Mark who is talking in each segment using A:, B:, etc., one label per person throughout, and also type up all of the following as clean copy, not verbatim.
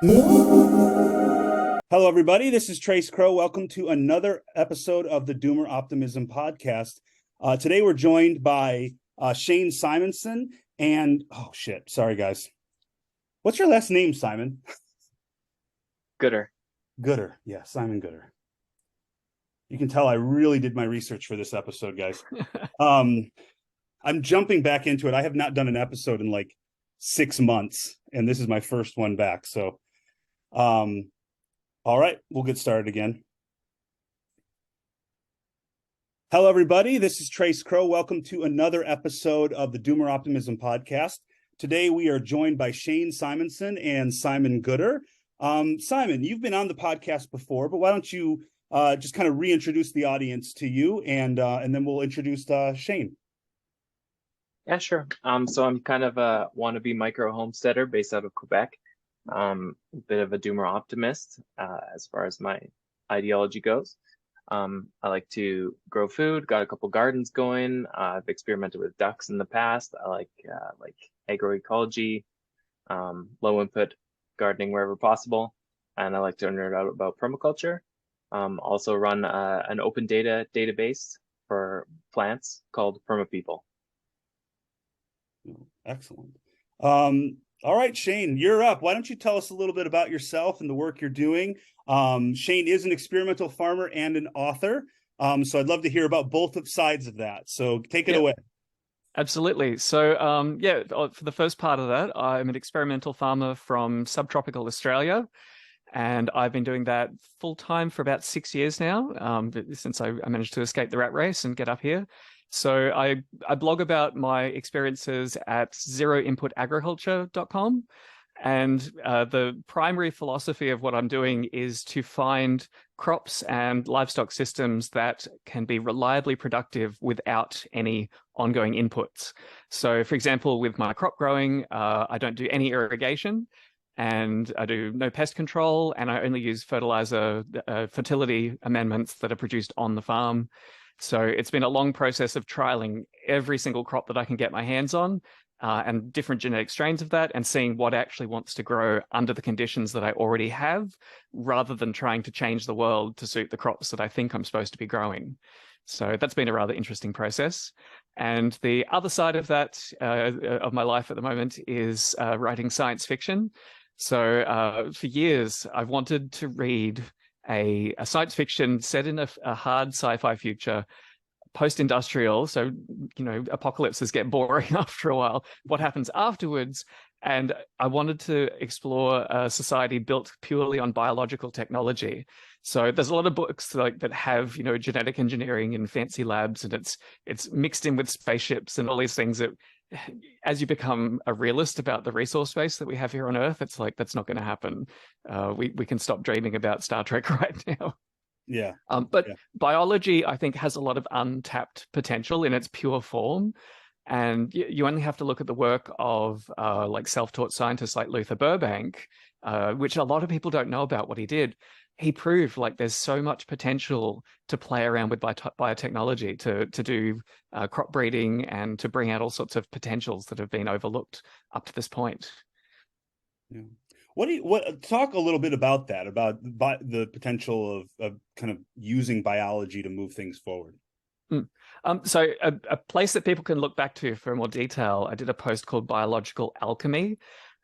A: Hello, everybody. This is Trace Crow. Welcome to another episode of the Doomer Optimism podcast. Today, we're joined by Shane Simonsen and, oh, shit. Sorry, guys. What's your last name, Simon?
B: Gooder.
A: Gooder. Yeah, Simon Gooder. You can tell I really did my research for this episode, guys. I'm jumping back into it. I have not done an episode in like 6 months, and this is my first one back. So, all right, we'll get started again. Hello, everybody. This is Trace Crow. Welcome to another episode of the Doomer Optimism podcast. Today, we are joined by Shane Simonsen and Simon Gooder. Simon, you've been on the podcast before, but why don't you just kind of reintroduce the audience to you, and then we'll introduce Shane.
B: Yeah, sure. So I'm kind of a wannabe micro homesteader based out of Quebec. A bit of a doomer optimist as far as my ideology goes. I like to grow food, got a couple gardens going. I've experimented with ducks in the past. I like agroecology, low input gardening wherever possible. And I like to nerd out about permaculture. Also run an open data database for plants called PermaPeople.
A: Excellent. All right, Shane, you're up. Why don't you tell us a little bit about yourself and the work you're doing? Shane is an experimental farmer and an author. So I'd love to hear about both sides of that. So take it away.
C: Absolutely. So for the first part of that, I'm an experimental farmer from subtropical Australia. And I've been doing that full time for about 6 years now, since I managed to escape the rat race and get up here. So I blog about my experiences at zeroinputagriculture.com. And the primary philosophy of what I'm doing is to find crops and livestock systems that can be reliably productive without any ongoing inputs. So, for example, with my crop growing, I don't do any irrigation, and I do no pest control, and I only use fertilizer fertility amendments that are produced on the farm. So it's been a long process of trialing every single crop that I can get my hands on and different genetic strains of that, and seeing what actually wants to grow under the conditions that I already have, rather than trying to change the world to suit the crops that I think I'm supposed to be growing. So that's been a rather interesting process. And the other side of that, of my life at the moment, is writing science fiction. So for years, I've wanted to read a science fiction set in a hard sci-fi future, post-industrial. So, apocalypses get boring after a while. What happens afterwards? And I wanted to explore a society built purely on biological technology. So there's a lot of books that have, genetic engineering in fancy labs, and it's mixed in with spaceships and all these things that, as you become a realist about the resource base that we have here on Earth, it's like, that's not going to happen. We can stop dreaming about Star Trek right now.
A: Yeah.
C: Biology, I think, has a lot of untapped potential in its pure form. And you only have to look at the work of self-taught scientists like Luther Burbank, which a lot of people don't know about what he did. He proved there's so much potential to play around with biotechnology, to do crop breeding, and to bring out all sorts of potentials that have been overlooked up to this point.
A: Yeah. Talk a little bit about that, about the potential of kind of using biology to move things forward.
C: So a place that people can look back to for more detail, I did a post called Biological Alchemy,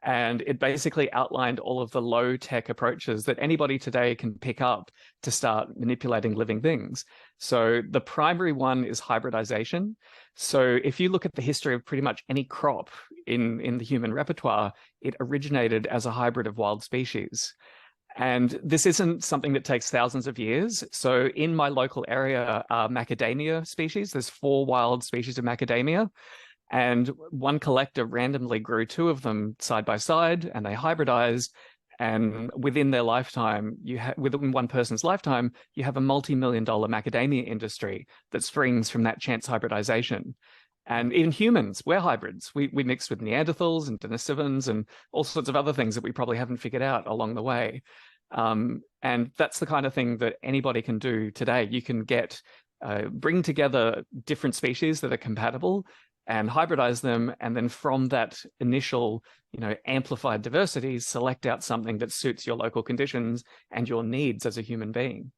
C: and it basically outlined all of the low-tech approaches that anybody today can pick up to start manipulating living things. So the primary one is hybridization. So if you look at the history of pretty much any crop in the human repertoire, it originated as a hybrid of wild species. And this isn't something that takes thousands of years. So in my local area are macadamia species. There's 4 wild species of macadamia. And one collector randomly grew 2 of them side by side, and they hybridized. And within their lifetime, within one person's lifetime, you have a multi-million-dollar macadamia industry that springs from that chance hybridization. And even humans, we're hybrids. We mix with Neanderthals and Denisovans and all sorts of other things that we probably haven't figured out along the way. And that's the kind of thing that anybody can do today. You can bring together different species that are compatible and hybridize them, and then from that initial, amplified diversity, select out something that suits your local conditions and your needs as a human being.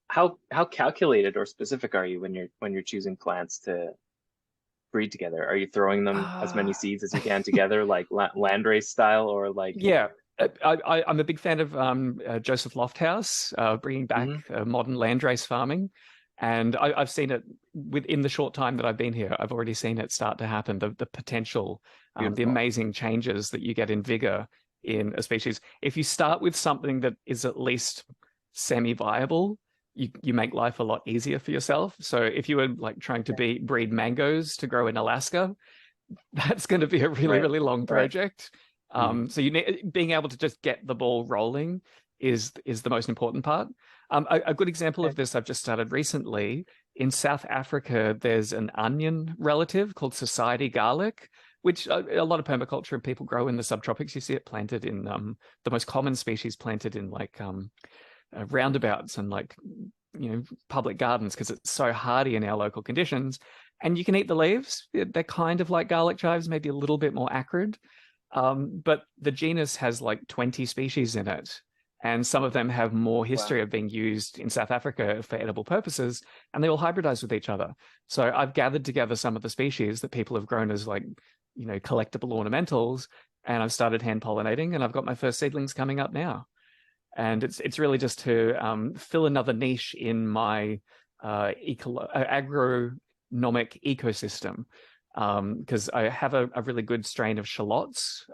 B: How calculated or specific are you when you're choosing plants to breed together? Are you throwing them as many seeds as you can together, like landrace style, or like?
C: Yeah, I'm a big fan of Joseph Lofthouse bringing back modern landrace farming. And I've seen it within the short time that I've been here. I've already seen it start to happen, the potential, the amazing changes that you get in vigor in a species. If you start with something that is at least semi-viable, you make life a lot easier for yourself. So if you were like trying to breed mangoes to grow in Alaska, that's going to be a really long project. So being able to just get the ball rolling is the most important part. A good example of this I've just started recently. In South Africa, there's an onion relative called society garlic, which a lot of permaculture people grow in the subtropics. You see it planted in the most common species planted in like roundabouts and like public gardens, because it's so hardy in our local conditions. And you can eat the leaves. They're kind of like garlic chives, maybe a little bit more acrid. But the genus has like 20 species in it. And some of them have more history of being used in South Africa for edible purposes, and they all hybridize with each other. So I've gathered together some of the species that people have grown as like, collectible ornamentals, and I've started hand pollinating, and I've got my first seedlings coming up now. And it's really just to fill another niche in my agronomic ecosystem, because I have a really good strain of shallots,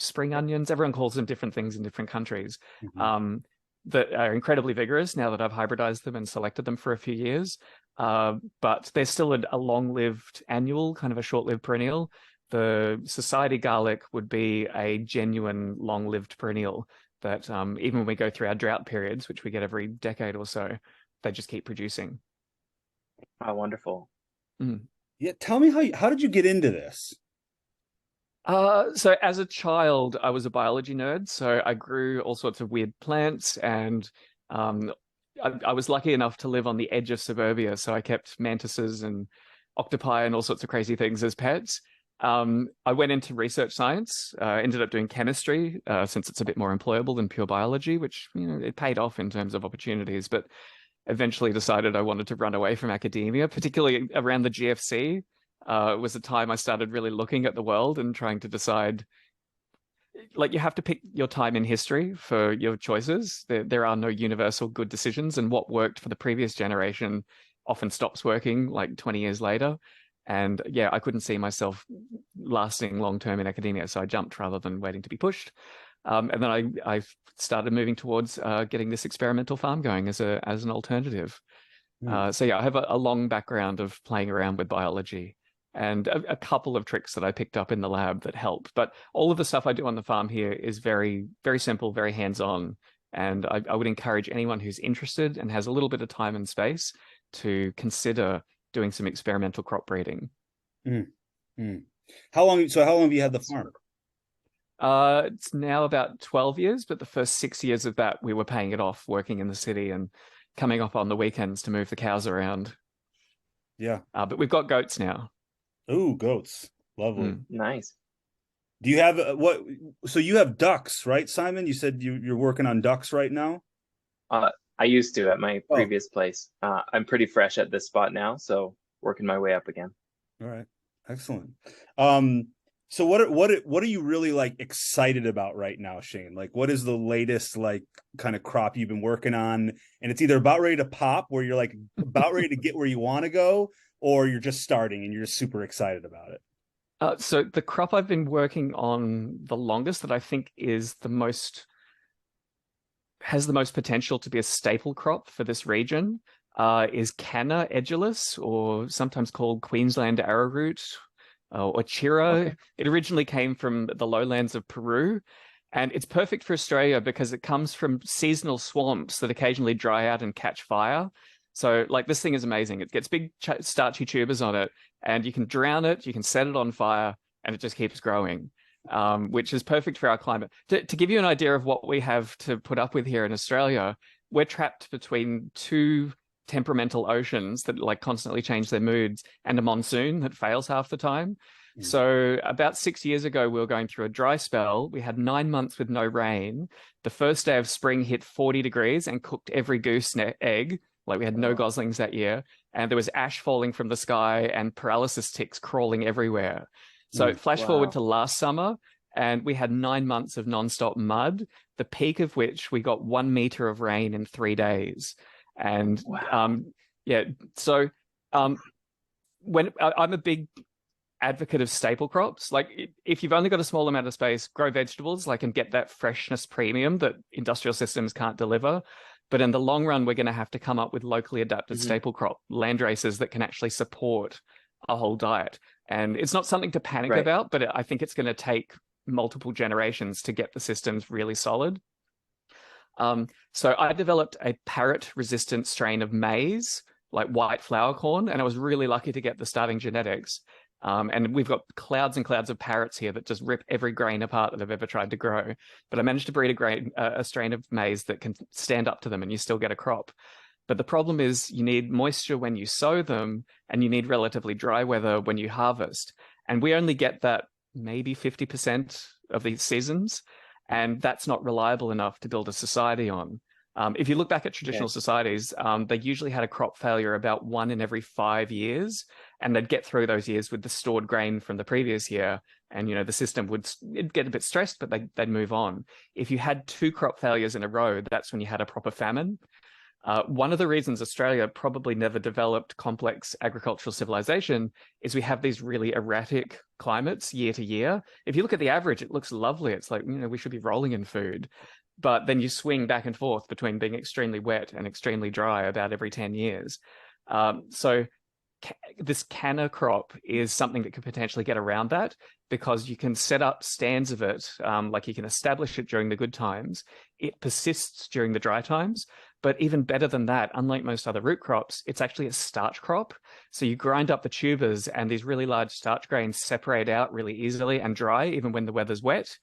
C: spring onions, everyone calls them different things in different countries, that are incredibly vigorous now that I've hybridized them and selected them for a few years. But they're still a long-lived annual, kind of a short-lived perennial. The society garlic would be a genuine long-lived perennial that even when we go through our drought periods, which we get every decade or so, they just keep producing.
B: Oh, wonderful.
A: Yeah, tell me how did you get into this?
C: So as a child, I was a biology nerd, so I grew all sorts of weird plants, and I was lucky enough to live on the edge of suburbia, so I kept mantises and octopi and all sorts of crazy things as pets. I went into research science, ended up doing chemistry, since it's a bit more employable than pure biology, which, it paid off in terms of opportunities, but eventually decided I wanted to run away from academia, particularly around the GFC. Was a time I started really looking at the world and trying to decide, like, you have to pick your time in history for your choices. There are no universal good decisions, and what worked for the previous generation often stops working like 20 years later. And yeah, I couldn't see myself lasting long-term in academia, so I jumped rather than waiting to be pushed. And then I started moving towards getting this experimental farm going as an alternative. So yeah, I have a long background of playing around with biology, and a couple of tricks that I picked up in the lab that help. But all of the stuff I do on the farm here is very, very simple, very hands-on. And I would encourage anyone who's interested and has a little bit of time and space to consider doing some experimental crop breeding.
A: How long have you had the farm?
C: It's now about 12 years, but the first 6 years of that, we were paying it off working in the city and coming up on the weekends to move the cows around.
A: Yeah.
C: But we've got goats now.
A: Oh, goats. Lovely.
B: Nice.
A: Do you have so you have ducks, right, Simon? You said you're working on ducks right now?
B: I used to at my previous place. I'm pretty fresh at this spot now, so working my way up again.
A: All right. Excellent. So what are you really like excited about right now, Shane? Like, what is the latest like kind of crop you've been working on? And it's either about ready to pop, where you're like about ready to get where you want to go, or you're just starting and you're just super excited about it.
C: So the crop I've been working on the longest, that I think has the most potential to be a staple crop for this region, is Canna edulis, or sometimes called Queensland arrowroot, or chira. Okay. It originally came from the lowlands of Peru, and it's perfect for Australia because it comes from seasonal swamps that occasionally dry out and catch fire. So like, this thing is amazing. It gets big starchy tubers on it, and you can drown it, you can set it on fire, and it just keeps growing, which is perfect for our climate. To give you an idea of what we have to put up with here in Australia, we're trapped between two temperamental oceans that like constantly change their moods, and a monsoon that fails half the time. So about 6 years ago, we were going through a dry spell. We had 9 months with no rain. The first day of spring hit 40 degrees and cooked every goose egg. Like we had no goslings that year. And there was ash falling from the sky and paralysis ticks crawling everywhere. So flash forward to last summer, and we had 9 months of nonstop mud, the peak of which we got 1 meter of rain in 3 days. And so when I'm a big advocate of staple crops, like if you've only got a small amount of space, grow vegetables, like, and get that freshness premium that industrial systems can't deliver. But in the long run, we're going to have to come up with locally adapted staple crop landraces that can actually support a whole diet. And it's not something to panic about, but I think it's going to take multiple generations to get the systems really solid. So I developed a parrot-resistant strain of maize, like white flour corn, and I was really lucky to get the starting genetics. And we've got clouds and clouds of parrots here that just rip every grain apart that I've ever tried to grow. But I managed to breed a strain of maize that can stand up to them, and you still get a crop. But the problem is you need moisture when you sow them, and you need relatively dry weather when you harvest. And we only get that maybe 50% of these seasons, and that's not reliable enough to build a society on. If you look back at traditional societies, they usually had a crop failure about 1 in every 5 years, and they'd get through those years with the stored grain from the previous year. And, you know, the system it'd get a bit stressed, but they'd move on. If you had 2 crop failures in a row, that's when you had a proper famine. One of the reasons Australia probably never developed complex agricultural civilization is we have these really erratic climates year to year. If you look at the average, it looks lovely. It's like, you know, we should be rolling in food. But then you swing back and forth between being extremely wet and extremely dry about every 10 years. So this canna crop is something that could potentially get around that, because you can set up stands of it, like you can establish it during the good times. It persists during the dry times. But even better than that, unlike most other root crops, it's actually a starch crop. So you grind up the tubers, and these really large starch grains separate out really easily and dry, even when the weather's wet.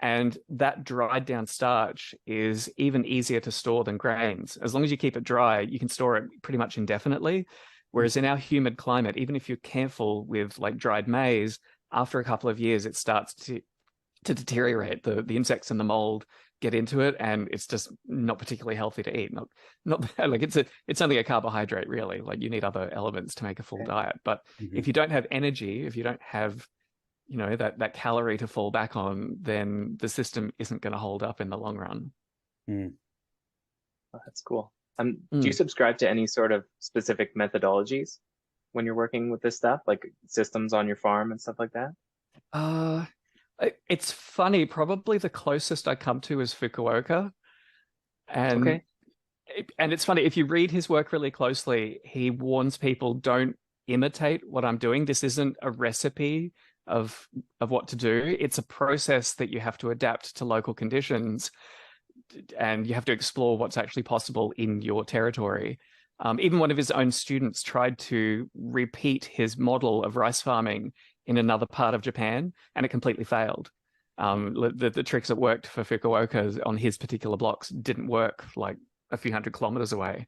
C: And that dried down starch is even easier to store than grains. As long as you keep it dry, you can store it pretty much indefinitely. Whereas in our humid climate, even if you're careful with like dried maize, after a couple of years, it starts to deteriorate. The insects and the mold get into it, and it's just not particularly healthy to eat. Not like it's only a carbohydrate, really. Like you need other elements to make a full diet. But if you don't have energy, if you don't have, you know, that calorie to fall back on, then the system isn't going to hold up in the long run.
B: Oh, that's cool. Do you subscribe to any sort of specific methodologies when you're working with this stuff, like systems on your farm and stuff like that?
C: It's funny. Probably the closest I come to is Fukuoka. And it's funny, if you read his work really closely, he warns people, don't imitate what I'm doing. This isn't a recipe of what to do. It's a process that you have to adapt to local conditions, and you have to explore what's actually possible in your territory. Even one of his own students tried to repeat his model of rice farming in another part of Japan, and it completely failed. The tricks that worked for Fukuoka on his particular blocks didn't work like a few hundred kilometers away.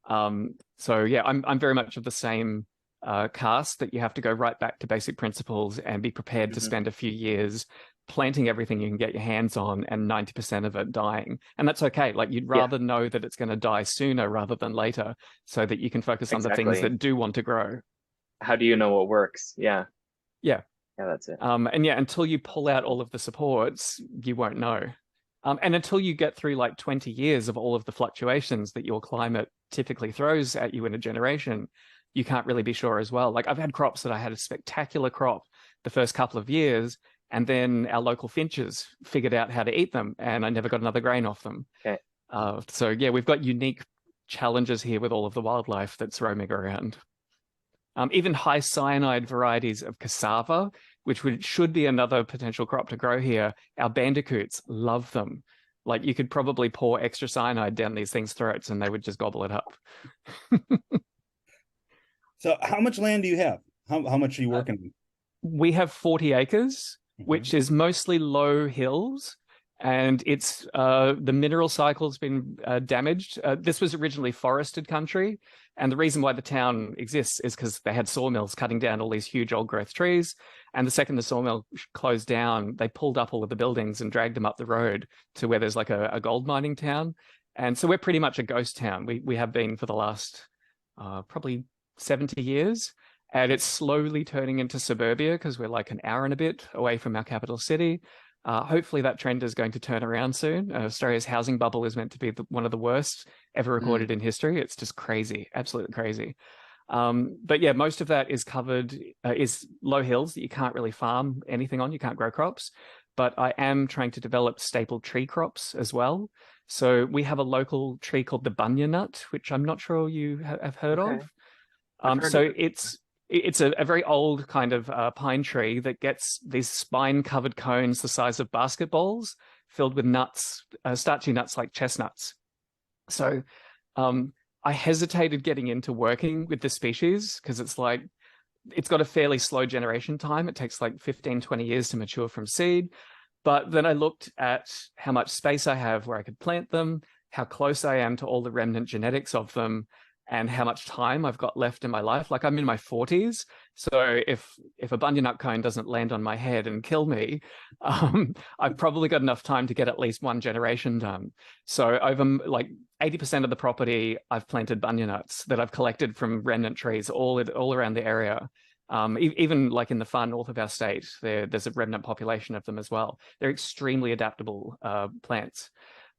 C: So yeah, I'm very much of the same cast, that you have to go right back to basic principles and be prepared to spend a few years planting everything you can get your hands on, and 90% of it dying. And that's okay. Like you'd rather know that it's going to die sooner rather than later, so that you can focus on the things that do want to grow.
B: How do you know what works? Yeah, that's it.
C: And yeah, until you pull out all of the supports, you won't know. And until you get through like 20 years of all of the fluctuations that your climate typically throws at you in a generation, you can't really be sure as well. Like I've had crops that I had a spectacular crop the first couple of years, and then our local finches figured out how to eat them, and I never got another grain off them. So yeah, we've got unique challenges here with all of the wildlife that's roaming around. Even high cyanide varieties of cassava, which should be another potential crop to grow here, our bandicoots love them. Like you could probably pour extra cyanide down these things' throats and they would just gobble it up.
A: So how much land do you have? How much are you working with?
C: We have 40 acres, which is mostly low hills. and it's the mineral cycle's been damaged. This was originally forested country, and the reason why the town exists is because they had sawmills cutting down all these huge old growth trees. And the second the sawmill closed down, they pulled up all of the buildings and dragged them up the road to where there's like a gold mining town. And so we're pretty much a ghost town. We have been for the last probably 70 years. And it's slowly turning into suburbia because we're like an hour and a bit away from our capital city. Hopefully that trend is going to turn around soon. Australia's housing bubble is meant to be one of the worst ever recorded in history. It's just crazy, absolutely crazy. But yeah, most of that is covered, is low hills that you can't really farm anything on. You can't grow crops. But I am trying to develop staple tree crops as well. So we have a local tree called the bunya nut, which I'm not sure you have heard of. So it's a very old kind of pine tree that gets these spine-covered cones the size of basketballs filled with nuts, starchy nuts like chestnuts. So I hesitated getting into working with this species because it's got a fairly slow generation time. It takes like 15, 20 years to mature from seed. But then I looked at how much space I have where I could plant them, how close I am to all the remnant genetics of them, and how much time I've got left in my life. Like I'm in my 40s. So if a bunya nut cone doesn't land on my head and kill me, I've probably got enough time to get at least one generation done. So over like 80% of the property, I've planted bunya nuts that I've collected from remnant trees all around the area. Even like in the far north of our state, there's a remnant population of them as well. They're extremely adaptable plants.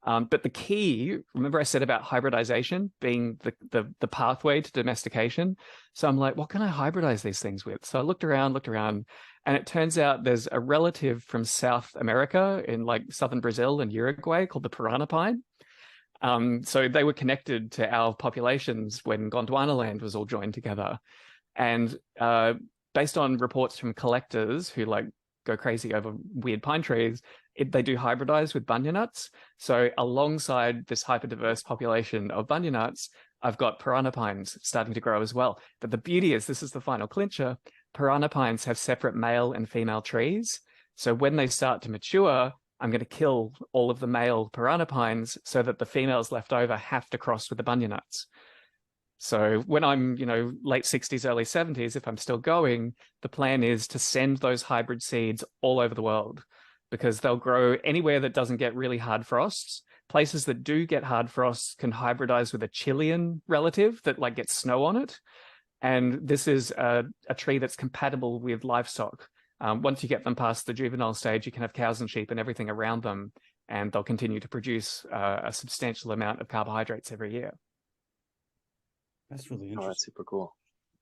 C: But the key, remember I said about hybridization being the pathway to domestication. So I'm like, what can I hybridize these things with? So I looked around, and it turns out there's a relative from South America in like southern Brazil and Uruguay called the piranha pine. So they were connected to our populations when Gondwana land was all joined together. And based on reports from collectors who like go crazy over weird pine trees, they do hybridize with bunya nuts. So alongside this hyper-diverse population of bunya nuts, I've got piranha pines starting to grow as well. But the beauty is, this is the final clincher, piranha pines have separate male and female trees. So when they start to mature, I'm going to kill all of the male piranha pines so that the females left over have to cross with the bunya nuts. So when I'm, late 60s, early 70s, if I'm still going, the plan is to send those hybrid seeds all over the world because they'll grow anywhere that doesn't get really hard frosts. Places that do get hard frosts can hybridize with a Chilean relative that like gets snow on it. And this is a tree that's compatible with livestock. Once you get them past the juvenile stage, you can have cows and sheep and everything around them, and they'll continue to produce a substantial amount of carbohydrates every year.
A: That's really interesting.
B: Oh, that's super cool.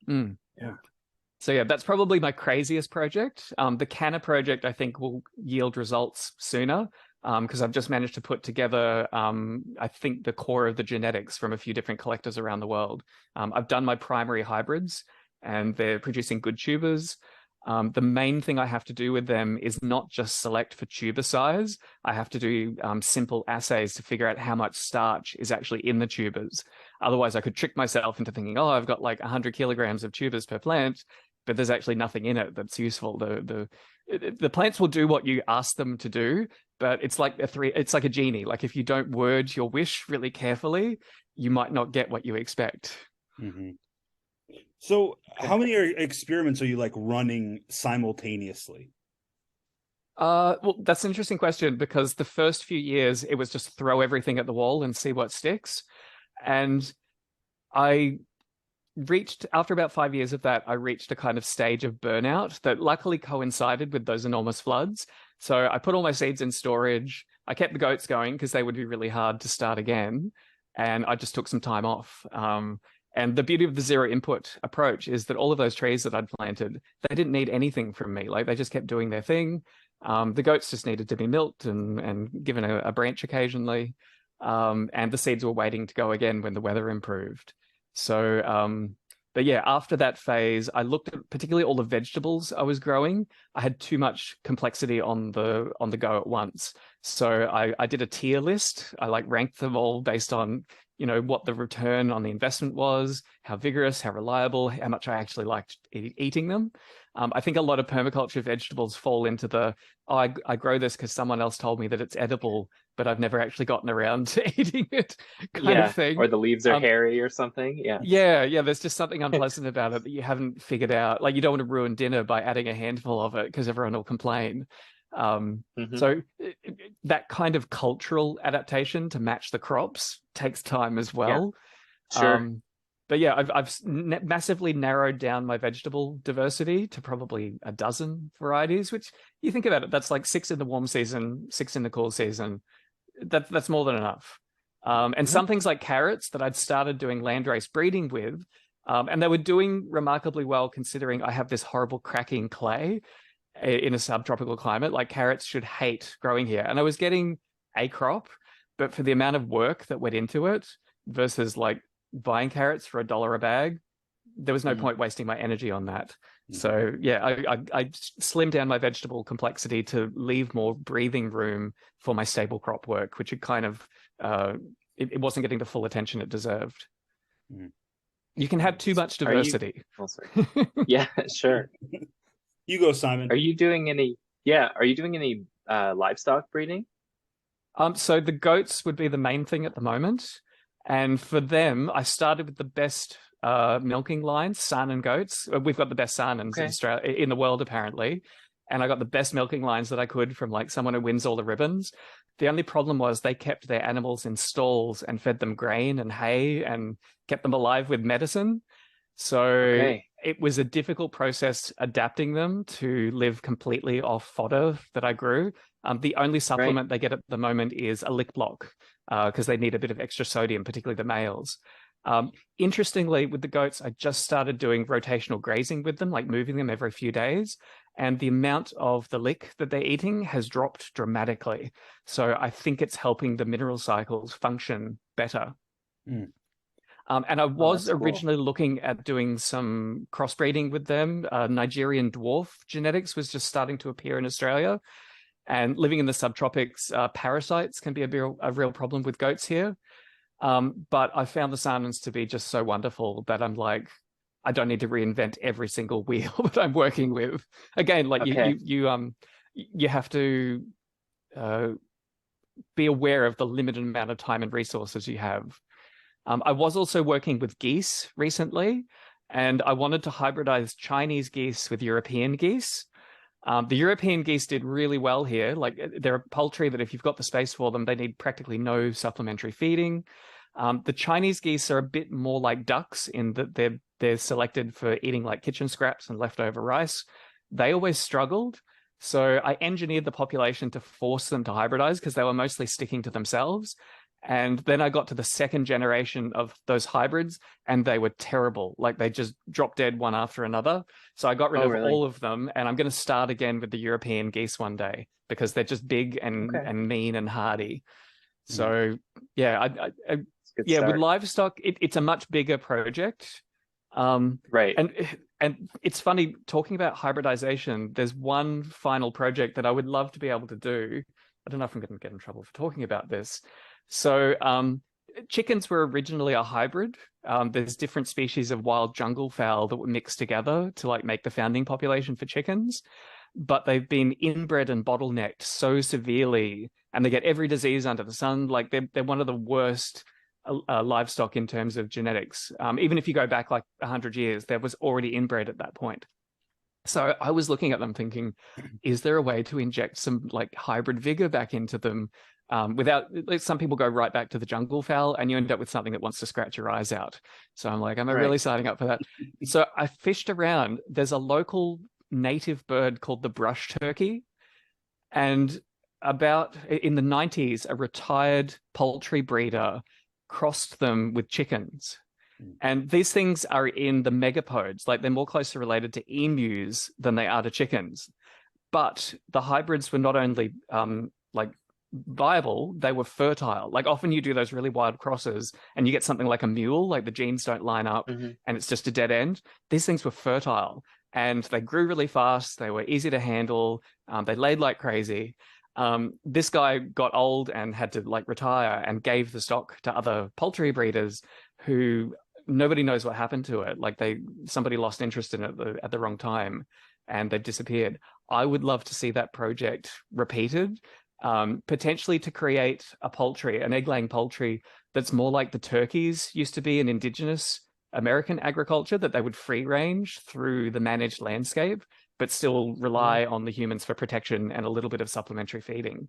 A: Yeah.
C: So yeah, that's probably my craziest project. The Canna project, I think, will yield results sooner because I've just managed to put together, I think, the core of the genetics from a few different collectors around the world. I've done my primary hybrids and they're producing good tubers. The main thing I have to do with them is not just select for tuber size. I have to do simple assays to figure out how much starch is actually in the tubers. Otherwise, I could trick myself into thinking, oh, I've got like 100 kilograms of tubers per plant, but there's actually nothing in it that's useful. The plants will do what you ask them to do, but it's like a genie. Like if you don't word your wish really carefully, you might not get what you expect.
A: Mm-hmm. So how many experiments are you like running simultaneously?
C: Well, that's an interesting question because the first few years it was just throw everything at the wall and see what sticks. And I reached, after about 5 years of that, I reached a kind of stage of burnout that luckily coincided with those enormous floods. So I put all my seeds in storage. I kept the goats going because they would be really hard to start again. And I just took some time off. And the beauty of the zero input approach is that all of those trees that I'd planted, they didn't need anything from me. Like they just kept doing their thing. The goats just needed to be milked and given a branch occasionally. And the seeds were waiting to go again when the weather improved. So, but yeah, after that phase, I looked at particularly all the vegetables I was growing. I had too much complexity on the go at once. So I did a tier list. I like ranked them all based on, what the return on the investment was, how vigorous, how reliable, how much I actually liked eating them. I think a lot of permaculture vegetables fall into the, oh, I grow this because someone else told me that it's edible, but I've never actually gotten around to eating it kind of thing.
B: Or the leaves are hairy or something. Yeah.
C: Yeah. There's just something unpleasant about it that you haven't figured out. Like, you don't want to ruin dinner by adding a handful of it because everyone will complain. So that kind of cultural adaptation to match the crops takes time as well.
B: Yeah, sure.
C: But yeah, I've massively narrowed down my vegetable diversity to probably a dozen varieties, which, you think about it, that's like 6 in the warm season, 6 in the cool season. That's more than enough. And some things like carrots that I'd started doing landrace breeding with, and they were doing remarkably well considering I have this horrible cracking clay in a subtropical climate. Like, carrots should hate growing here. And I was getting a crop, but for the amount of work that went into it versus like buying carrots for $1 a bag, there was no point wasting my energy on that. So yeah, I slimmed down my vegetable complexity to leave more breathing room for my stable crop work, which it kind of it wasn't getting the full attention it deserved. You can have too much diversity.
B: Yeah, sure.
A: You go, Simon.
B: Are you doing any livestock breeding?
C: So the goats would be the main thing at the moment. And for them, I started with the best milking lines, Saanen goats. We've got the best Saanens in Australia, in the world, apparently. And I got the best milking lines that I could from like someone who wins all the ribbons. The only problem was they kept their animals in stalls and fed them grain and hay and kept them alive with medicine. So it was a difficult process adapting them to live completely off fodder that I grew. The only supplement they get at the moment is a lick block because they need a bit of extra sodium, particularly the males. Interestingly, with the goats, I just started doing rotational grazing with them, like moving them every few days. And the amount of the lick that they're eating has dropped dramatically. So I think it's helping the mineral cycles function better. And I was originally looking at doing some crossbreeding with them. Nigerian dwarf genetics was just starting to appear in Australia. And living in the subtropics, parasites can be a real problem with goats here. But I found the Saanens to be just so wonderful that I'm like, I don't need to reinvent every single wheel that I'm working with. Again, like you have to be aware of the limited amount of time and resources you have. I was also working with geese recently, and I wanted to hybridize Chinese geese with European geese. The European geese did really well here. Like, they're a poultry that if you've got the space for them, they need practically no supplementary feeding. The Chinese geese are a bit more like ducks in that they're selected for eating like kitchen scraps and leftover rice. They always struggled. So I engineered the population to force them to hybridize because they were mostly sticking to themselves. And then I got to the second generation of those hybrids and they were terrible. Like, they just dropped dead one after another. So I got rid of all of them, and I'm going to start again with the European geese one day because they're just big and mean and hardy. So yeah, with livestock, it's a much bigger project. And it's funny talking about hybridization. There's one final project that I would love to be able to do. I don't know if I'm going to get in trouble for talking about this. So chickens were originally a hybrid. There's different species of wild jungle fowl that were mixed together to like make the founding population for chickens, but they've been inbred and bottlenecked so severely, and they get every disease under the sun. Like, they're one of the worst livestock in terms of genetics. Even if you go back like 100 years, there was already inbred at that point. So I was looking at them thinking, is there a way to inject some like hybrid vigor back into them? Without, like, some people go right back to the jungle fowl and you end up with something that wants to scratch your eyes out. So I'm like, am I really signing up for that? So I fished around. There's a local native bird called the brush turkey. And in the 90s, a retired poultry breeder crossed them with chickens. And these things are in the megapodes. Like, they're more closely related to emus than they are to chickens. But the hybrids were not only viable, they were fertile. Like, often you do those really wild crosses and you get something like a mule, like the genes don't line up and it's just a dead end. These things were fertile and they grew really fast. They were easy to handle. They laid like crazy. This guy got old and had to like retire and gave the stock to other poultry breeders who nobody knows what happened to it. Like, somebody lost interest in it at the wrong time. and they've disappeared. I would love to see that project repeated, potentially to create a poultry, an egg-laying poultry that's more like the turkeys used to be in indigenous American agriculture, that they would free range through the managed landscape, but still rely on the humans for protection and a little bit of supplementary feeding.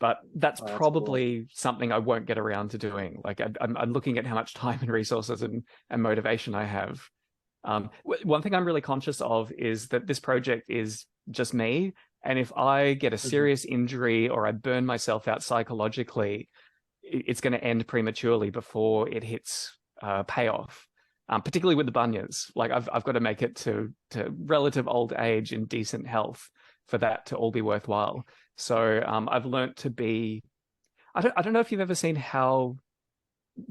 C: But that's probably cool. Something I won't get around to doing. Like I'm looking at how much time and resources and motivation I have. One thing I'm really conscious of is that this project is just me. And if I get a serious injury or I burn myself out psychologically, it's going to end prematurely before it hits payoff. Particularly with the bunyas. Like I've got to make it to relative old age in decent health for that to all be worthwhile. So I've learned to be, I don't know if you've ever seen how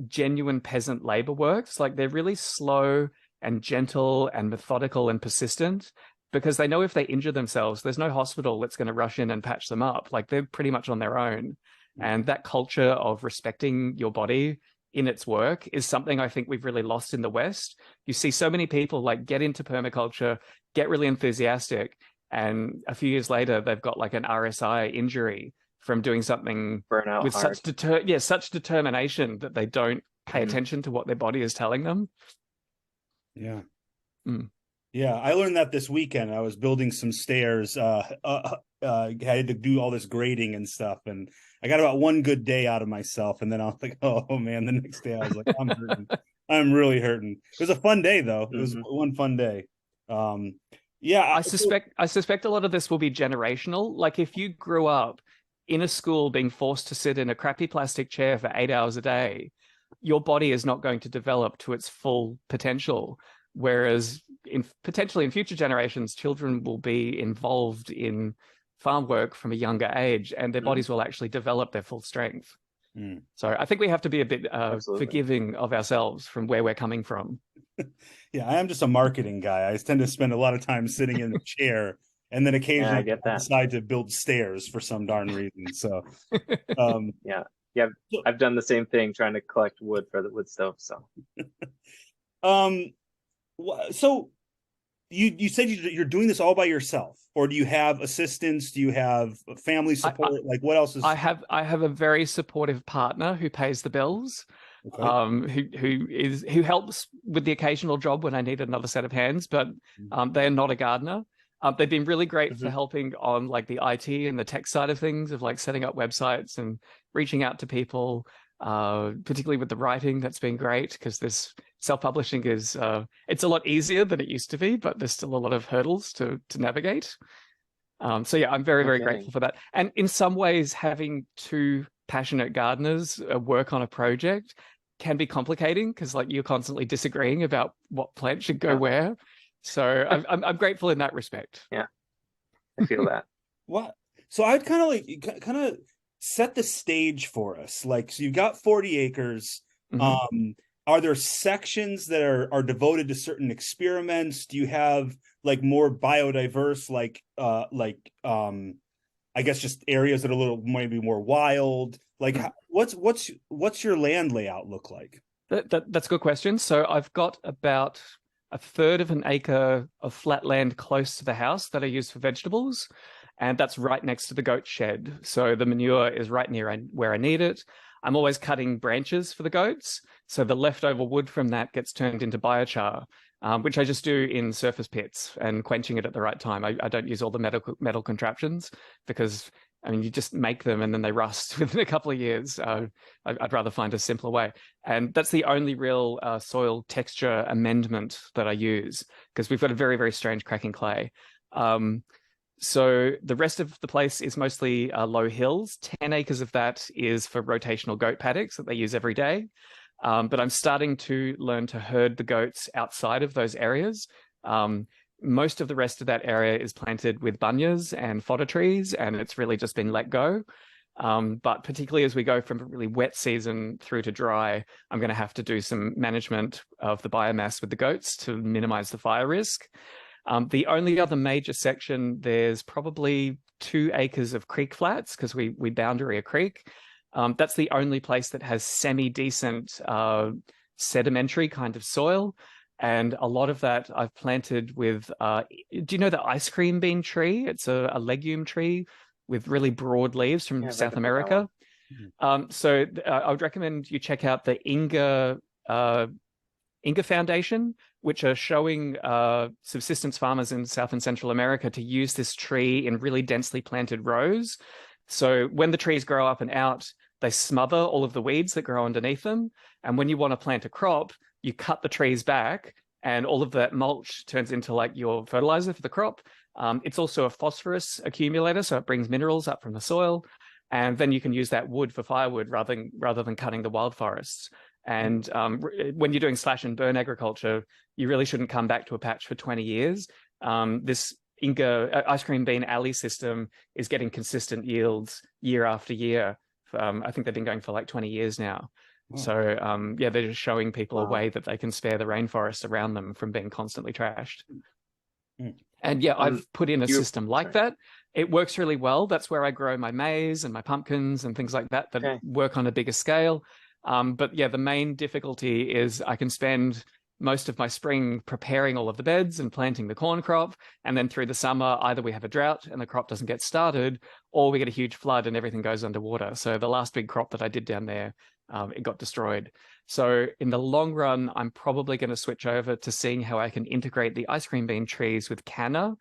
C: genuine peasant labor works. Like they're really slow and gentle and methodical and persistent, because they know if they injure themselves, there's no hospital that's going to rush in and patch them up. Like they're pretty much on their own. And that culture of respecting your body in its work is something I think we've really lost in the West. You see so many people like get into permaculture, get really enthusiastic, and a few years later, they've got like an RSI injury from doing something
B: Burnout
C: with
B: hard.
C: such determination that they don't pay attention to what their body is telling them.
A: Yeah. Yeah, I learned that this weekend. I was building some stairs. I had to do all this grading and stuff, and I got about one good day out of myself, and then I was like, oh man, the next day I was like, I'm hurting. I'm really hurting. It was a fun day though. It was one fun day. Yeah,
C: I suspect a lot of this will be generational. Like if you grew up in a school being forced to sit in a crappy plastic chair for 8 hours a day, your body is not going to develop to its full potential. Whereas potentially in future generations, children will be involved in farm work from a younger age, and their bodies will actually develop their full strength. So I think we have to be a bit forgiving of ourselves from where we're coming from.
A: Yeah, I am just a marketing guy. I tend to spend a lot of time sitting in a chair, and then occasionally I decide to build stairs for some darn reason. So,
B: yeah, I've done the same thing, trying to collect wood for the wood stove. So,
A: so you said you're doing this all by yourself, or do you have assistants? Do you have family support? Like what else is?
C: I have a very supportive partner who pays the bills. Okay. Who helps with the occasional job when I need another set of hands, but they're not a gardener. They've been really great for helping on like the IT and the tech side of things, of like setting up websites and reaching out to people, particularly with the writing. That's been great, because this self-publishing is it's a lot easier than it used to be, but there's still a lot of hurdles to navigate. So yeah, I'm very grateful for that. And in some ways, having two passionate gardeners work on a project can be complicating, because like you're constantly disagreeing about what plant should go where. So I'm grateful in that respect.
B: Yeah, I feel that.
A: What? So I'd kind of set the stage for us. Like, so you've got 40 acres. Are there sections that are devoted to certain experiments? Do you have like more biodiverse, I guess just areas that are a little maybe more wild? Like what's your land layout look like?
C: That's a good question. So I've got about a third of an acre of flat land close to the house that I use for vegetables, and that's right next to the goat shed. So the manure is right near where I need it. I'm always cutting branches for the goats, so the leftover wood from that gets turned into biochar, which I just do in surface pits and quenching it at the right time. I don't use all the metal contraptions, because I mean, you just make them and then they rust within a couple of years. I'd rather find a simpler way. And that's the only real soil texture amendment that I use, because we've got a very, very strange cracking clay. So the rest of the place is mostly low hills. 10 acres of that is for rotational goat paddocks that they use every day. But I'm starting to learn to herd the goats outside of those areas. Most of the rest of that area is planted with bunyas and fodder trees, and it's really just been let go. But particularly as we go from a really wet season through to dry, I'm going to have to do some management of the biomass with the goats to minimize the fire risk. The only other major section, there's probably 2 acres of creek flats, because we boundary a creek. That's the only place that has semi-decent sedimentary kind of soil. And a lot of that I've planted with, do you know the ice cream bean tree? It's a legume tree with really broad leaves from
B: Yeah, I've
C: South
B: heard about that
C: America.
A: one.
C: So I would recommend you check out the Inga Foundation, which are showing subsistence farmers in South and Central America to use this tree in really densely planted rows. So when the trees grow up and out, they smother all of the weeds that grow underneath them. And when you want to plant a crop, you cut the trees back and all of that mulch turns into like your fertilizer for the crop. It's also a phosphorus accumulator, so it brings minerals up from the soil. And then you can use that wood for firewood rather than cutting the wild forests. And when you're doing slash and burn agriculture, you really shouldn't come back to a patch for 20 years. This Inga ice cream bean alley system is getting consistent yields year after year. I think they've been going for like 20 years now.
A: Wow.
C: So yeah, they're just showing people a way that they can spare the rainforest around them from being constantly trashed. And yeah, I've put in a system like that. It works really well. That's where I grow my maize and my pumpkins and things like that work on a bigger scale. But yeah, the main difficulty is I can spend most of my spring preparing all of the beds and planting the corn crop. And then through the summer, either we have a drought and the crop doesn't get started, or we get a huge flood and everything goes underwater. So the last big crop that I did down there, it got destroyed. So in the long run, I'm probably going to switch over to seeing how I can integrate the ice cream bean trees with canna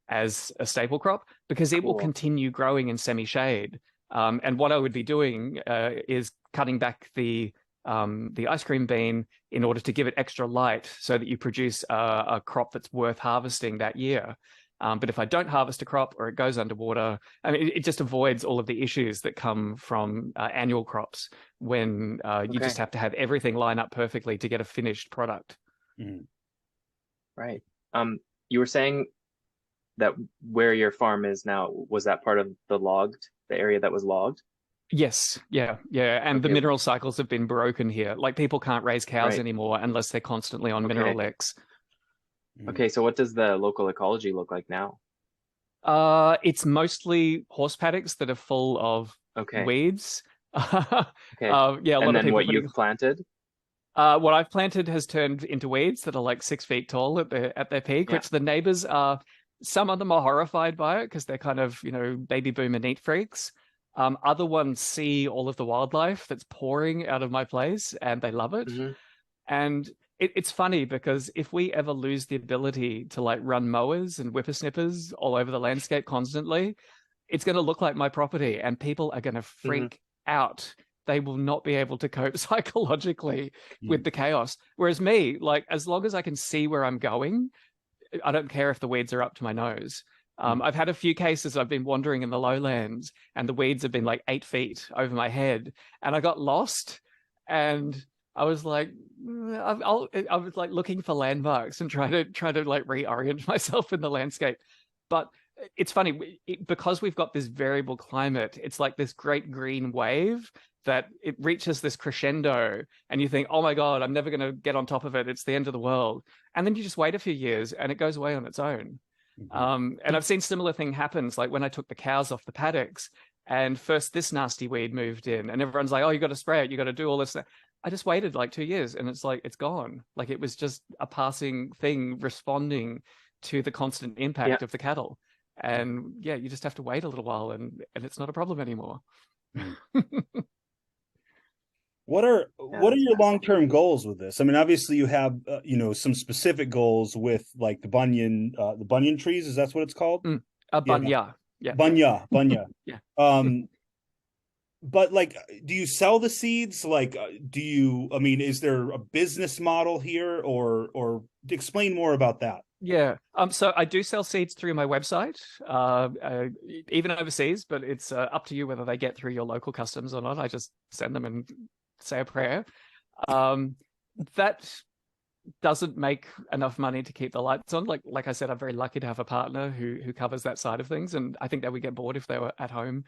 C: as a staple crop, because it will continue growing in semi-shade. And what I would be doing is cutting back the ice cream bean in order to give it extra light so that you produce a crop that's worth harvesting that year. But if I don't harvest a crop or it goes underwater, I mean, it just avoids all of the issues that come from annual crops when you just have to have everything line up perfectly to get a finished product.
B: Right. You were saying that where your farm is now, was that part of the area that was logged?
C: Yes, yeah. And the mineral cycles have been broken here. Like people can't raise cows anymore unless they're constantly on mineral X.
B: Okay, so what does the local ecology look like now?
C: It's mostly horse paddocks that are full of weeds. Yeah,
B: and then what you've planted?
C: What I've planted has turned into weeds that are like 6 feet tall at their peak, which the neighbors are. Some of them are horrified by it because they're kind of, baby boomer neat freaks. Other ones see all of the wildlife that's pouring out of my place and they love it. And it's funny because if we ever lose the ability to like run mowers and whippersnippers all over the landscape constantly, it's going to look like my property and people are going to freak out. They will not be able to cope psychologically with the chaos. Whereas me, like, as long as I can see where I'm going, I don't care if the weeds are up to my nose. I've had a few cases. I've been wandering in the lowlands and the weeds have been like 8 feet over my head and I got lost and I was like, I was like looking for landmarks and trying to like reorient myself in the landscape. But it's funny because we've got this variable climate. It's like this great green wave that it reaches this crescendo and you think, oh my God, I'm never going to get on top of it. It's the end of the world. And then you just wait a few years and it goes away on its own. And I've seen similar thing happens, like when I took the cows off the paddocks and first this nasty weed moved in and everyone's like, oh, you got to spray it. You got to do all this. I just waited like 2 years and it's like, it's gone. Like it was just a passing thing responding to the constant impact of the cattle. And yeah, you just have to wait a little while and it's not a problem anymore.
A: What are your long-term goals with this? I mean, obviously you have some specific goals with like the banyan trees. Is that what it's called?
C: Banya. Yeah.
A: Banya.
C: Yeah.
A: But like, do you sell the seeds? Like, is there a business model here or explain more about that?
C: Yeah. So I do sell seeds through my website, even overseas, but it's up to you whether they get through your local customs or not. I just send them and say a prayer. That doesn't make enough money to keep the lights on. Like I said, I'm very lucky to have a partner who covers that side of things. And I think they would get bored if they were at home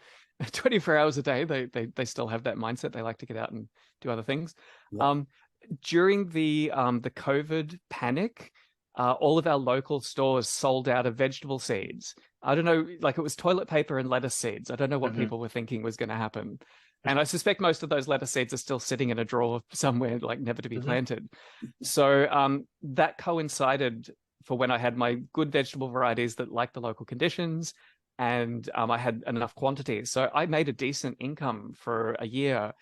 C: 24 hours a day. They still have that mindset. They like to get out and do other things. Yeah. During the COVID panic, all of our local stores sold out of vegetable seeds. I don't know, like it was toilet paper and lettuce seeds. I don't know what people were thinking was going to happen. And I suspect most of those lettuce seeds are still sitting in a drawer somewhere, like never to be planted. So that coincided for when I had my good vegetable varieties that liked the local conditions, and I had enough quantities. So I made a decent income for a year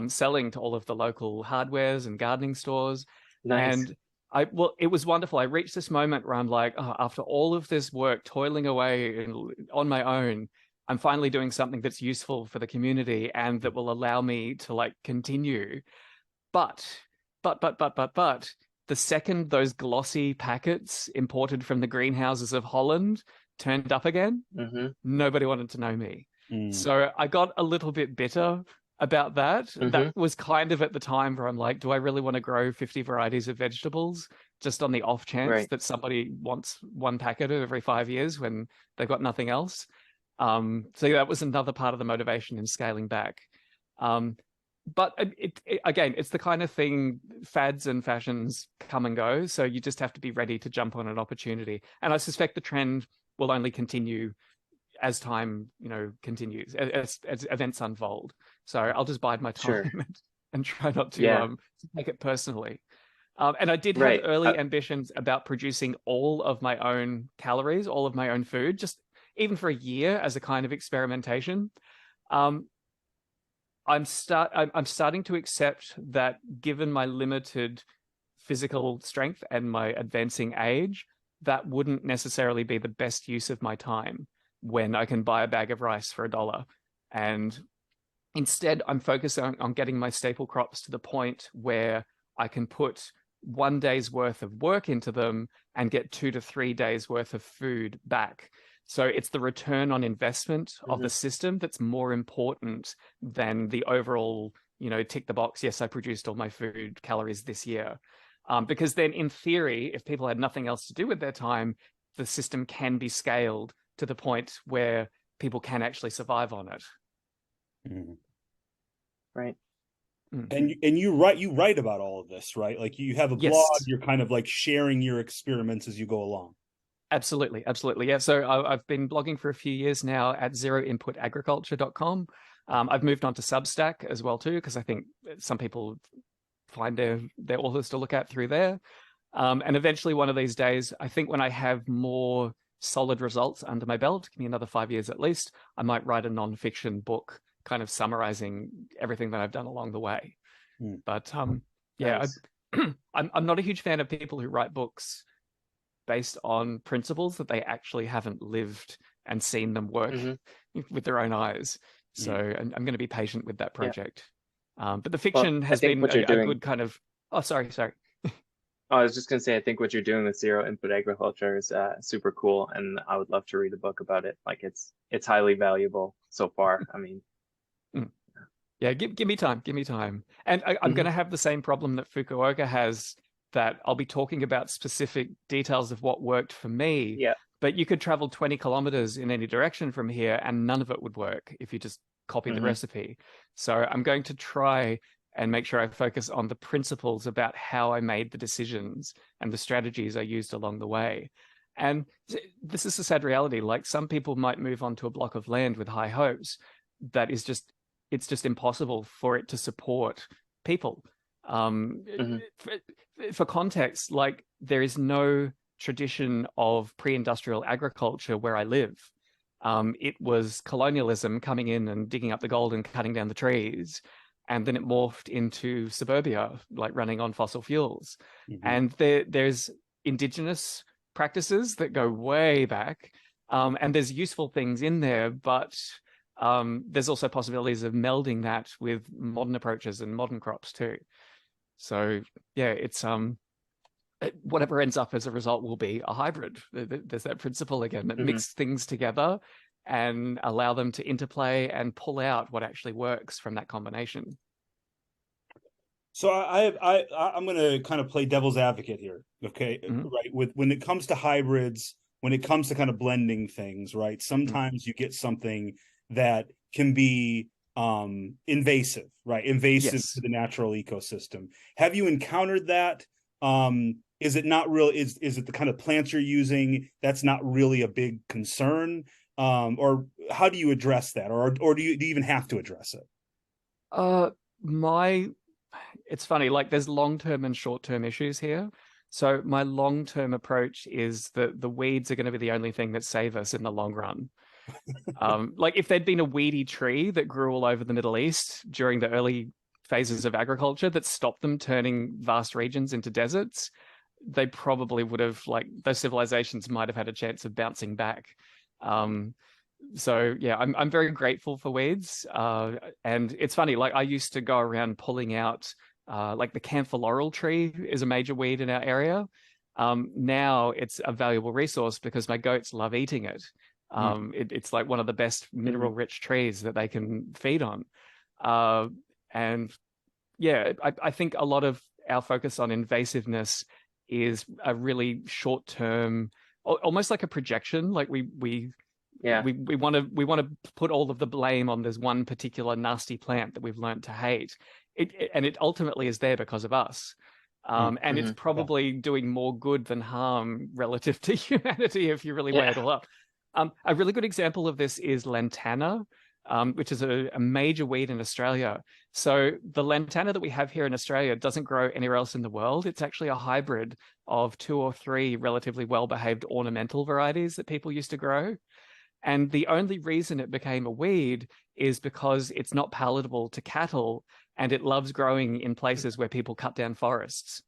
C: selling to all of the local hardwares and gardening stores.
B: Nice.
C: And it was wonderful. I reached this moment where I'm like, oh, after all of this work, toiling away on my own, I'm finally doing something that's useful for the community and that will allow me to like continue. But, the second those glossy packets imported from the greenhouses of Holland turned up again, nobody wanted to know me. So I got a little bit bitter about that. That was kind of at the time where I'm like, do I really want to grow 50 varieties of vegetables just on the off chance that somebody wants one packet every 5 years when they've got nothing else? So that was another part of the motivation in scaling back. But again, it's the kind of thing, fads and fashions come and go. So you just have to be ready to jump on an opportunity. And I suspect the trend will only continue as time, continues, as events unfold. So I'll just bide my time and try not to take it personally. And I did have early ambitions about producing all of my own calories, all of my own food, just even for a year as a kind of experimentation. I'm starting to accept that given my limited physical strength and my advancing age, that wouldn't necessarily be the best use of my time when I can buy a bag of rice for $1. And instead, I'm focused on getting my staple crops to the point where I can put 1 day's worth of work into them and get 2 to 3 days worth of food back. So it's the return on investment of the system that's more important than the overall, tick the box. Yes, I produced all my food calories this year. Because then in theory, if people had nothing else to do with their time, the system can be scaled to the point where people can actually survive on it.
B: Right.
A: And you write about all of this, right? Like you have a blog, you're kind of like sharing your experiments as you go along.
C: Absolutely. Yeah. So I've been blogging for a few years now at zeroinputagriculture.com. I've moved on to Substack as well too, because I think some people find their authors to look at through there. And eventually one of these days, I think when I have more solid results under my belt, give me another 5 years at least, I might write a non-fiction book kind of summarizing everything that I've done along the way. But nice. I'm not a huge fan of people who write books based on principles that they actually haven't lived and seen them work with their own eyes. So I'm going to be patient with that project. But the fiction has been a good kind of... Oh, sorry.
B: I was just going to say, I think what you're doing with zero input agriculture is super cool. And I would love to read a book about it. Like it's highly valuable so far. I mean,
C: yeah, give me time. And I'm going to have the same problem that Fukuoka has, that I'll be talking about specific details of what worked for me. But you could travel 20 kilometers in any direction from here and none of it would work if you just copy the recipe. So I'm going to try and make sure I focus on the principles about how I made the decisions and the strategies I used along the way. And this is a sad reality. Like some people might move onto a block of land with high hopes that is just, it's just impossible for it to support people. For context, like there is no tradition of pre-industrial agriculture where I live. It was colonialism coming in and digging up the gold and cutting down the trees. And then it morphed into suburbia, like running on fossil fuels. And there's indigenous practices that go way back. And there's useful things in there, but there's also possibilities of melding that with modern approaches and modern crops too. So yeah, it's whatever ends up as a result will be a hybrid. There's that principle again that mix things together and allow them to interplay and pull out what actually works from that combination.
A: So I'm going to kind of play devil's advocate here, okay? Right, when it comes to hybrids, when it comes to kind of blending things, right? Sometimes you get something that can be invasive, right? Invasive to the natural ecosystem. Have you encountered that? is it not real? Is it the kind of plants you're using that's not really a big concern? Or how do you address that? Or do you even have to address it?
C: It's funny, like there's long-term and short-term issues here. So my long-term approach is that the weeds are going to be the only thing that save us in the long run. Like if there'd been a weedy tree that grew all over the Middle East during the early phases of agriculture that stopped them turning vast regions into deserts, they probably would have, like, those civilizations might have had a chance of bouncing back. So yeah, I'm very grateful for weeds. And it's funny, like I used to go around pulling out, like the camphor laurel tree is a major weed in our area. Now it's a valuable resource because my goats love eating it. It's like one of the best mineral-rich trees that they can feed on. And yeah, I think a lot of our focus on invasiveness is a really short-term, almost like a projection. Like we want to put all of the blame on this one particular nasty plant that we've learned to hate. It ultimately is there because of us. And it's probably doing more good than harm relative to humanity if you really weigh it all up. A really good example of this is lantana, which is a major weed in Australia. So the lantana that we have here in Australia doesn't grow anywhere else in the world. It's actually a hybrid of 2 or 3 relatively well-behaved ornamental varieties that people used to grow. And the only reason it became a weed is because it's not palatable to cattle and it loves growing in places where people cut down forests.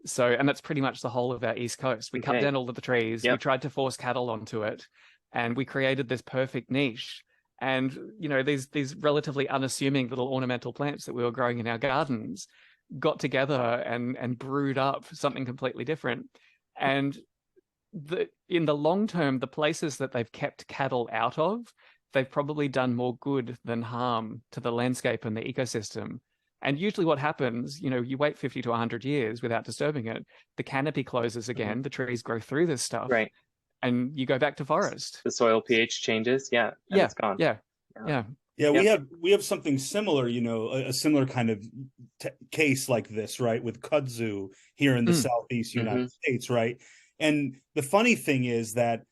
C: So, and that's pretty much the whole of our East Coast. We cut down all of the trees. We tried to force cattle onto it, and we created this perfect niche. And, you know, these relatively unassuming little ornamental plants that we were growing in our gardens got together and brewed up something completely different. And in the long term, the places that they've kept cattle out of, they've probably done more good than harm to the landscape and the ecosystem. And usually what happens, you know, you wait 50 to 100 years without disturbing it, the canopy closes again, the trees grow through this stuff, and you go back to forest.
B: The soil pH changes, and it's gone.
A: Yeah, we have something similar, you know, a similar kind of case like this, right, with kudzu here in the Southeast United States, right? And the funny thing is that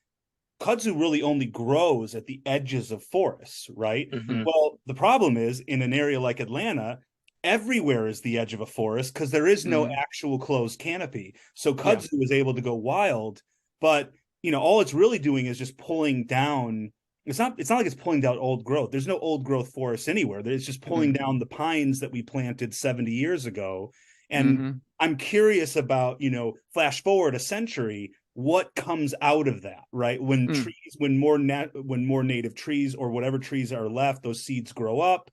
A: kudzu really only grows at the edges of forests, right? Well, the problem is in an area like Atlanta, everywhere is the edge of a forest because there is no actual closed canopy. So kudzu is able to go wild, but you know, all it's really doing is just pulling down. It's not like it's pulling down old growth. There's no old growth forests anywhere. It's just pulling down the pines that we planted 70 years ago. And I'm curious about, you know, flash forward a century, what comes out of that, right? When trees, when more native trees or whatever trees are left, those seeds grow up,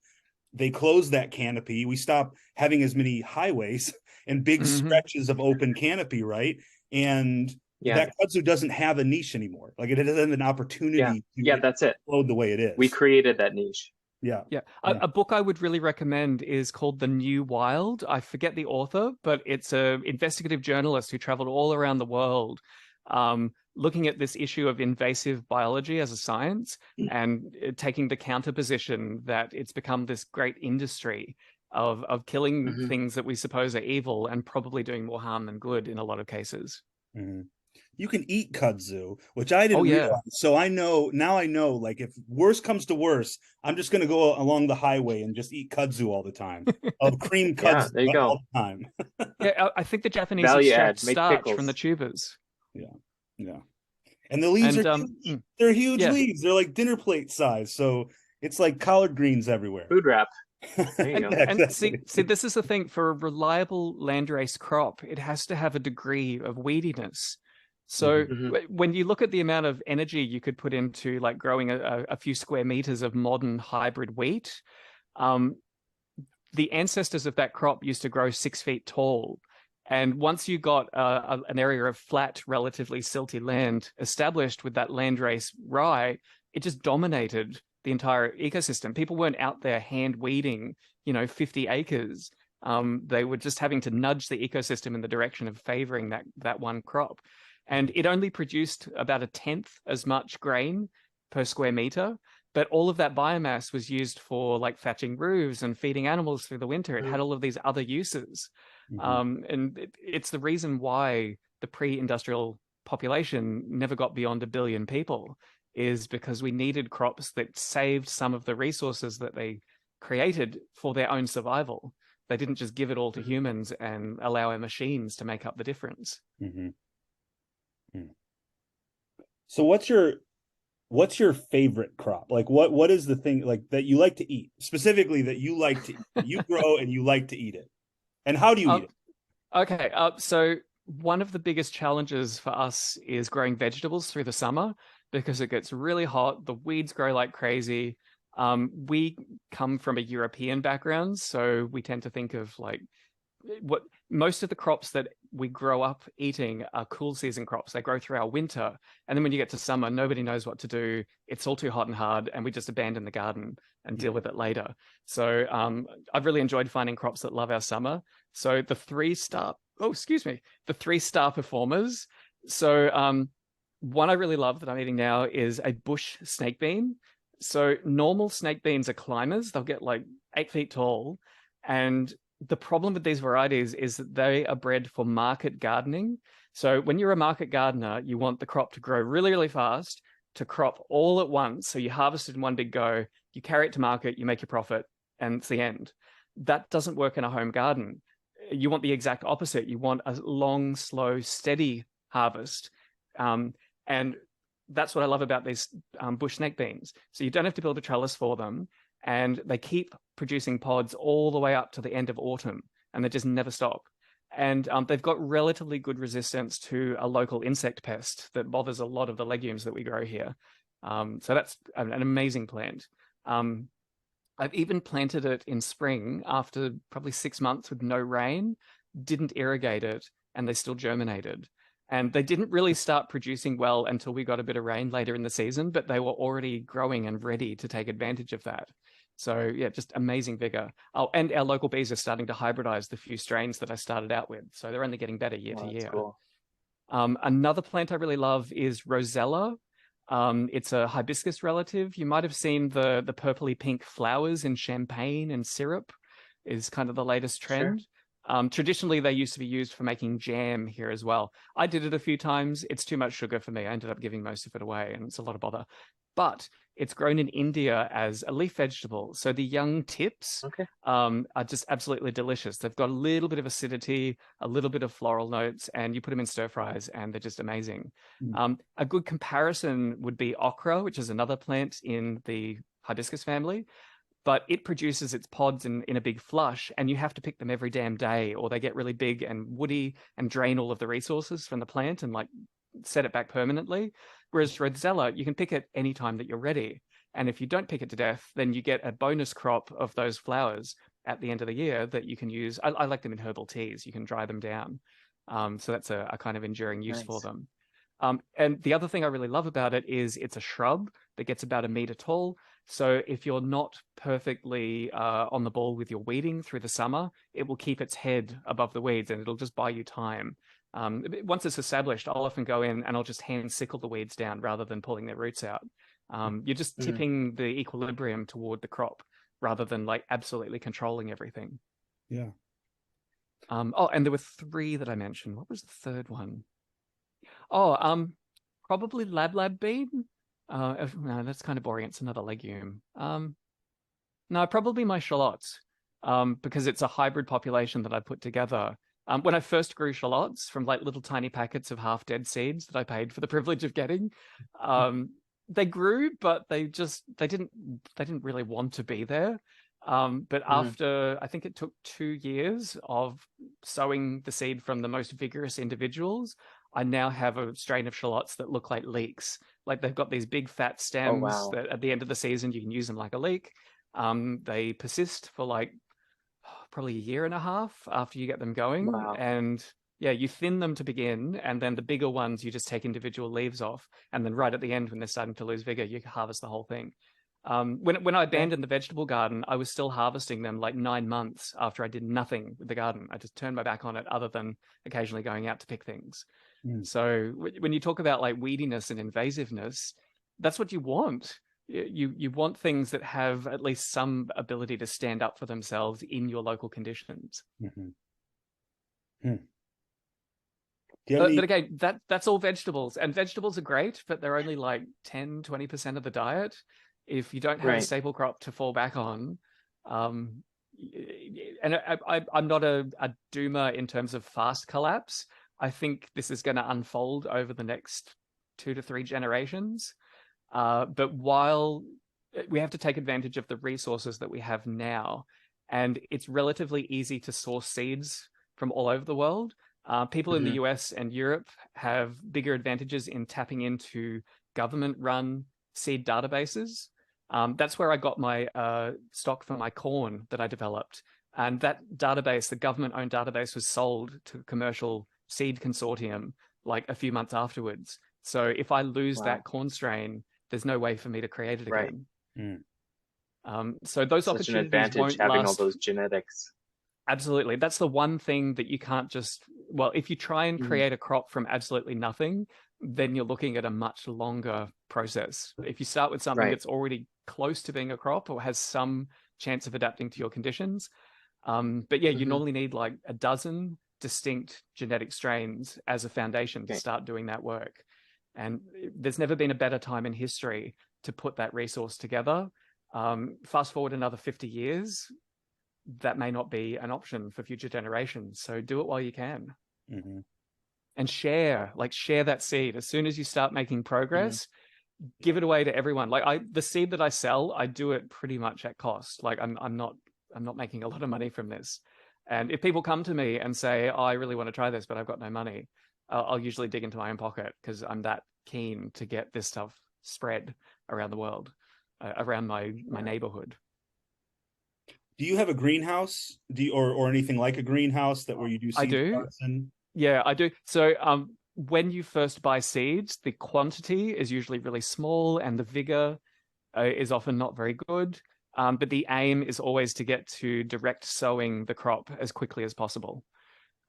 A: they close that canopy. We stop having as many highways and big stretches of open canopy, right? And that kudzu doesn't have a niche anymore. Like it doesn't have an opportunity to
B: that's it.
A: Explode the way it is.
B: We created that niche.
C: A book I would really recommend is called The New Wild. I forget the author, but it's an investigative journalist who traveled all around the world looking at this issue of invasive biology as a science and taking the counter position that it's become this great industry of killing things that we suppose are evil and probably doing more harm than good in a lot of cases.
A: You can eat kudzu, which I didn't realize. So I know, like if worse comes to worse, I'm just going to go along the highway and just eat kudzu all the time. Of cream kudzu
B: there you go.
A: all the time.
C: I think the Japanese extract starch from the tubers.
A: Yeah. And the leaves are huge. They're huge leaves. They're like dinner plate size. So it's like collard greens everywhere.
B: Food wrap. There you go.
C: And see, this is the thing. For a reliable landrace crop, it has to have a degree of weediness. So when you look at the amount of energy you could put into like growing a few square meters of modern hybrid wheat, the ancestors of that crop used to grow 6 feet tall. And once you got an area of flat, relatively silty land established with that landrace rye, it just dominated the entire ecosystem. People weren't out there hand weeding, 50 acres. They were just having to nudge the ecosystem in the direction of favoring that one crop. And it only produced about 1/10 as much grain per square meter. But all of that biomass was used for like thatching roofs and feeding animals through the winter. It had all of these other uses. And it's the reason why the pre-industrial population never got beyond 1 billion people, is because we needed crops that saved some of the resources that they created for their own survival. They didn't just give it all to humans and allow our machines to make up the difference.
A: So what's your favorite crop? Like what is the thing like that you like to eat, specifically that you like to you grow and you like to eat it? And how do you eat it?
C: Okay, so one of the biggest challenges for us is growing vegetables through the summer, because it gets really hot, the weeds grow like crazy. We come from a European background, so we tend to think of like what most of the crops that we grow up eating are cool season crops. They grow through our winter, and then when you get to summer, nobody knows what to do. It's all too hot and hard, and we just abandon the garden and deal with it later. So I've really enjoyed finding crops that love our summer. So the three-star performers. So one I really love that I'm eating now is a bush snake bean. So normal snake beans are climbers. They'll get like 8 feet tall. And the problem with these varieties is that they are bred for market gardening. So when you're a market gardener, you want the crop to grow really, really fast, to crop all at once. So you harvest it in one big go, you carry it to market, you make your profit, and it's the end. That doesn't work in a home garden. You want the exact opposite. You want a long, slow, steady harvest. And that's what I love about these bush snake beans. So you don't have to build a trellis for them, and they keep producing pods all the way up to the end of autumn, and they just never stop. And they've got relatively good resistance to a local insect pest that bothers a lot of the legumes that we grow here. So that's an amazing plant. I've even planted it in spring after probably 6 months with no rain, didn't irrigate it, and they still germinated. And they didn't really start producing well until we got a bit of rain later in the season, but they were already growing and ready to take advantage of that. So yeah, just amazing vigor. Oh, and our local bees are starting to hybridize the few strains that I started out with. So they're only getting better year to year.
B: Cool.
C: Another plant I really love is Rosella. It's a hibiscus relative. You might have seen the purpley pink flowers in champagne and syrup is kind of the latest trend. Sure. Traditionally, they used to be used for making jam here as well. I did it a few times. It's too much sugar for me. I ended up giving most of it away, and it's a lot of bother. But it's grown in India as a leaf vegetable. So the young tips are just absolutely delicious. They've got a little bit of acidity, a little bit of floral notes, and you put them in stir fries, and they're just amazing. A good comparison would be okra, which is another plant in the hibiscus family. But it produces its pods in a big flush, and you have to pick them every damn day, or they get really big and woody and drain all of the resources from the plant and like set it back permanently. Whereas Rosella, you can pick it anytime that you're ready. And if you don't pick it to death, then you get a bonus crop of those flowers at the end of the year that you can use. I like them in herbal teas. You can dry them down. So that's a kind of enduring use for them. And the other thing I really love about it is it's a shrub that gets about 1 meter tall. So if you're not perfectly on the ball with your weeding through the summer, it will keep its head above the weeds, and it'll just buy you time. Once it's established, I'll often go in and I'll just hand sickle the weeds down rather than pulling their roots out. You're just tipping the equilibrium toward the crop rather than like absolutely controlling everything.
A: Yeah.
C: And there were 3 that I mentioned. What was the third one? Probably lab bean. No, that's kind of boring. It's another legume. No, probably my shallots, because it's a hybrid population that I put together. When I first grew shallots from like little tiny packets of half-dead seeds that I paid for the privilege of getting, they grew, but they didn't really want to be there. But after, I think it took 2 years of sowing the seed from the most vigorous individuals, I now have a strain of shallots that look like leeks. Like they've got these big fat stems that at the end of the season, you can use them like a leek. They persist for like probably 1.5 years after you get them going.
B: Wow.
C: And yeah, you thin them to begin, and then the bigger ones, you just take individual leaves off. And then right at the end, when they're starting to lose vigor, you harvest the whole thing. When I abandoned the vegetable garden, I was still harvesting them like 9 months after I did nothing with the garden. I just turned my back on it other than occasionally going out to pick things. So when you talk about like weediness and invasiveness, that's what you want. You want things that have at least some ability to stand up for themselves in your local conditions.
A: Hmm. Do you have
C: But again, that's all vegetables, and vegetables are great, but they're only like 10-20% of the diet. If you don't have a staple crop to fall back on, and I'm not a doomer in terms of fast collapse. I think this is going to unfold over the next 2 to 3 generations. But while we have to take advantage of the resources that we have now, and it's relatively easy to source seeds from all over the world. People in the US and Europe have bigger advantages in tapping into government-run seed databases. That's where I got my stock for my corn that I developed. And that database, the government-owned database, was sold to a commercial seed consortium like a few months afterwards. So if I lose that corn strain, there's no way for me to create it again. So those
B: Such
C: opportunities
B: an advantage
C: won't
B: having
C: last.
B: all those genetics.
C: Absolutely. That's the one thing that you can't just, well, if you try and create a crop from absolutely nothing, then you're looking at a much longer process. If you start with something that's already close to being a crop or has some chance of adapting to your conditions. But yeah, you normally need like a dozen distinct genetic strains as a foundation to start doing that work. And there's never been a better time in history to put that resource together. Fast forward another 50 years, that may not be an option for future generations. So do it while you can. And share that seed. As soon as you start making progress, give it away to everyone. Like the seed that I sell, I do it pretty much at cost. Like I'm not making a lot of money from this. And if people come to me and say, oh, I really want to try this, but I've got no money, I'll usually dig into my own pocket because I'm that keen to get this stuff spread around the world, around my neighborhood.
A: Do you have a greenhouse? Or anything like a greenhouse that where you do seed
C: I do. Yeah, I do. So when you first buy seeds, the quantity is usually really small and the vigor is often not very good. But the aim is always to get to direct sowing the crop as quickly as possible.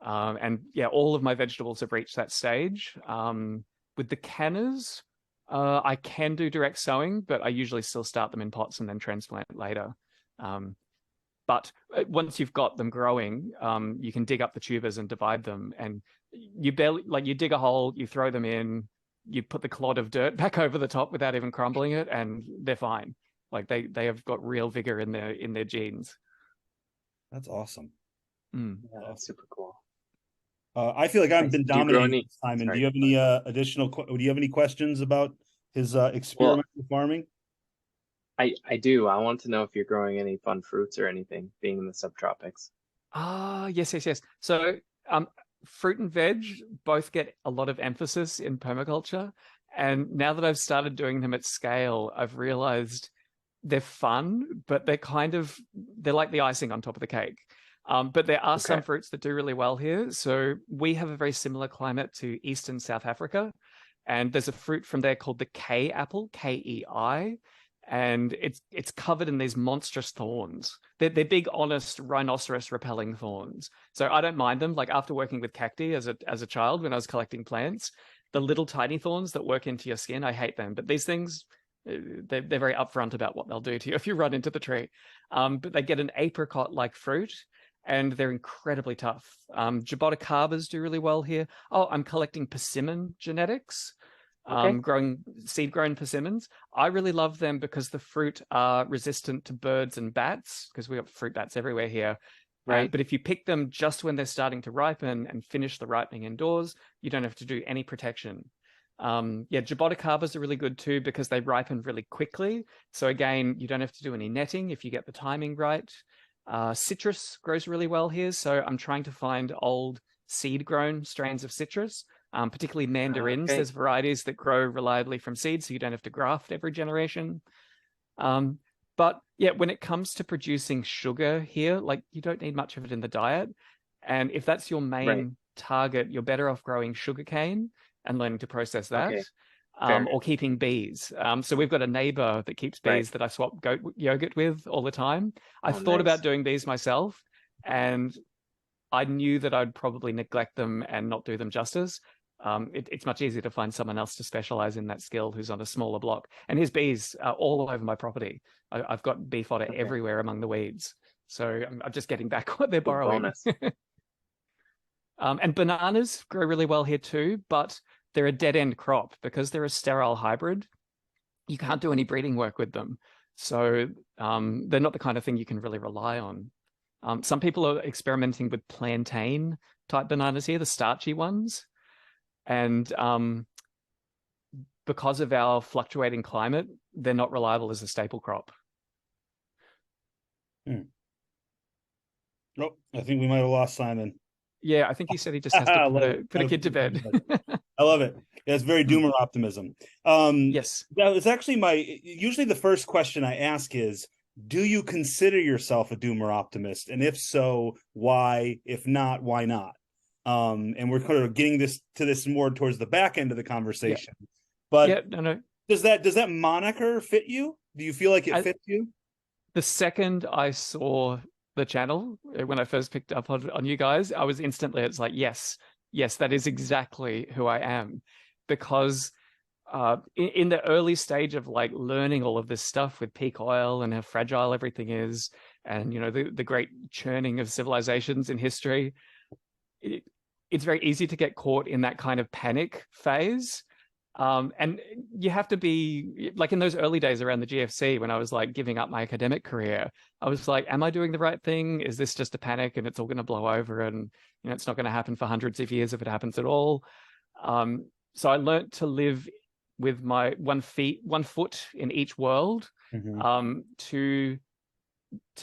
C: And yeah, all of my vegetables have reached that stage. With the cannas, I can do direct sowing, but I usually still start them in pots and then transplant later. But once you've got them growing, you can dig up the tubers and divide them. And you dig a hole, you throw them in, you put the clod of dirt back over the top without even crumbling it, and they're fine. Like they have got real vigor in their genes.
A: That's awesome.
B: Yeah, that's super cool.
A: I feel like I've been dominating Simon.
B: Sorry.
A: Do you have any do you have any questions about his experiment with farming?
B: I do. I want to know if you're growing any fun fruits or anything, being in the subtropics.
C: Yes. So fruit and veg both get a lot of emphasis in permaculture. And now that I've started doing them at scale, I've realized they're fun, but they're like the icing on top of the cake. But there are some fruits that do really well here. So we have a very similar climate to Eastern South Africa. And there's a fruit from there called the K apple, Kei. And it's covered in these monstrous thorns. They're big, honest, rhinoceros-repelling thorns. So I don't mind them. Like after working with cacti as a child when I was collecting plants, the little tiny thorns that work into your skin, I hate them. But these things, they're very upfront about what they'll do to you if you run into the tree. But they get an apricot-like fruit, and they're incredibly tough. Jaboticabas do really well here. Oh, I'm collecting persimmon genetics. Growing seed-grown persimmons. I really love them because the fruit are resistant to birds and bats, because we've got fruit bats everywhere here. Right. But if you pick them just when they're starting to ripen and finish the ripening indoors, you don't have to do any protection. Jaboticabas are really good too because they ripen really quickly. So again, you don't have to do any netting if you get the timing right. Citrus grows really well here. So I'm trying to find old seed-grown strains of citrus. Particularly mandarins. There's varieties that grow reliably from seeds, so you don't have to graft every generation. But yeah, when it comes to producing sugar here, like you don't need much of it in the diet. And if that's your main target, you're better off growing sugarcane and learning to process that, or keeping bees. So we've got a neighbor that keeps bees that I swap goat yogurt with all the time. I thought about doing bees myself, and I knew that I'd probably neglect them and not do them justice. It's much easier to find someone else to specialize in that skill who's on a smaller block. And his bees are all over my property. I've got bee fodder everywhere among the weeds. So I'm just getting back what they're borrowing. And bananas grow really well here too, but they're a dead-end crop because they're a sterile hybrid. You can't do any breeding work with them. So they're not the kind of thing you can really rely on. Some people are experimenting with plantain type bananas here, the starchy ones. And because of our fluctuating climate, they're not reliable as a staple crop.
A: Oh, I think we might have lost Simon.
C: Yeah, I think he said he just has to put a kid to bed.
A: I love it. Yeah, it's very Doomer Optimism.
C: Yes.
A: That was actually usually the first question I ask is, do you consider yourself a Doomer Optimist? And if so, why? If not, why not? And we're kind of getting to this more towards the back end of the conversation. Yeah. But
C: yeah, no.
A: Does that moniker fit you? Do you feel like it fits you?
C: The second I saw the channel, when I first picked up on you guys, I was instantly, it's like, yes, that is exactly who I am. Because in the early stage of like learning all of this stuff with peak oil and how fragile everything is, and the great churning of civilizations in history, it's very easy to get caught in that kind of panic phase. And you have to be like in those early days around the GFC, when I was like giving up my academic career, I was like, am I doing the right thing? Is this just a panic and it's all going to blow over, and it's not going to happen for hundreds of years if it happens at all? So I learned to live with my 1 foot in each world, to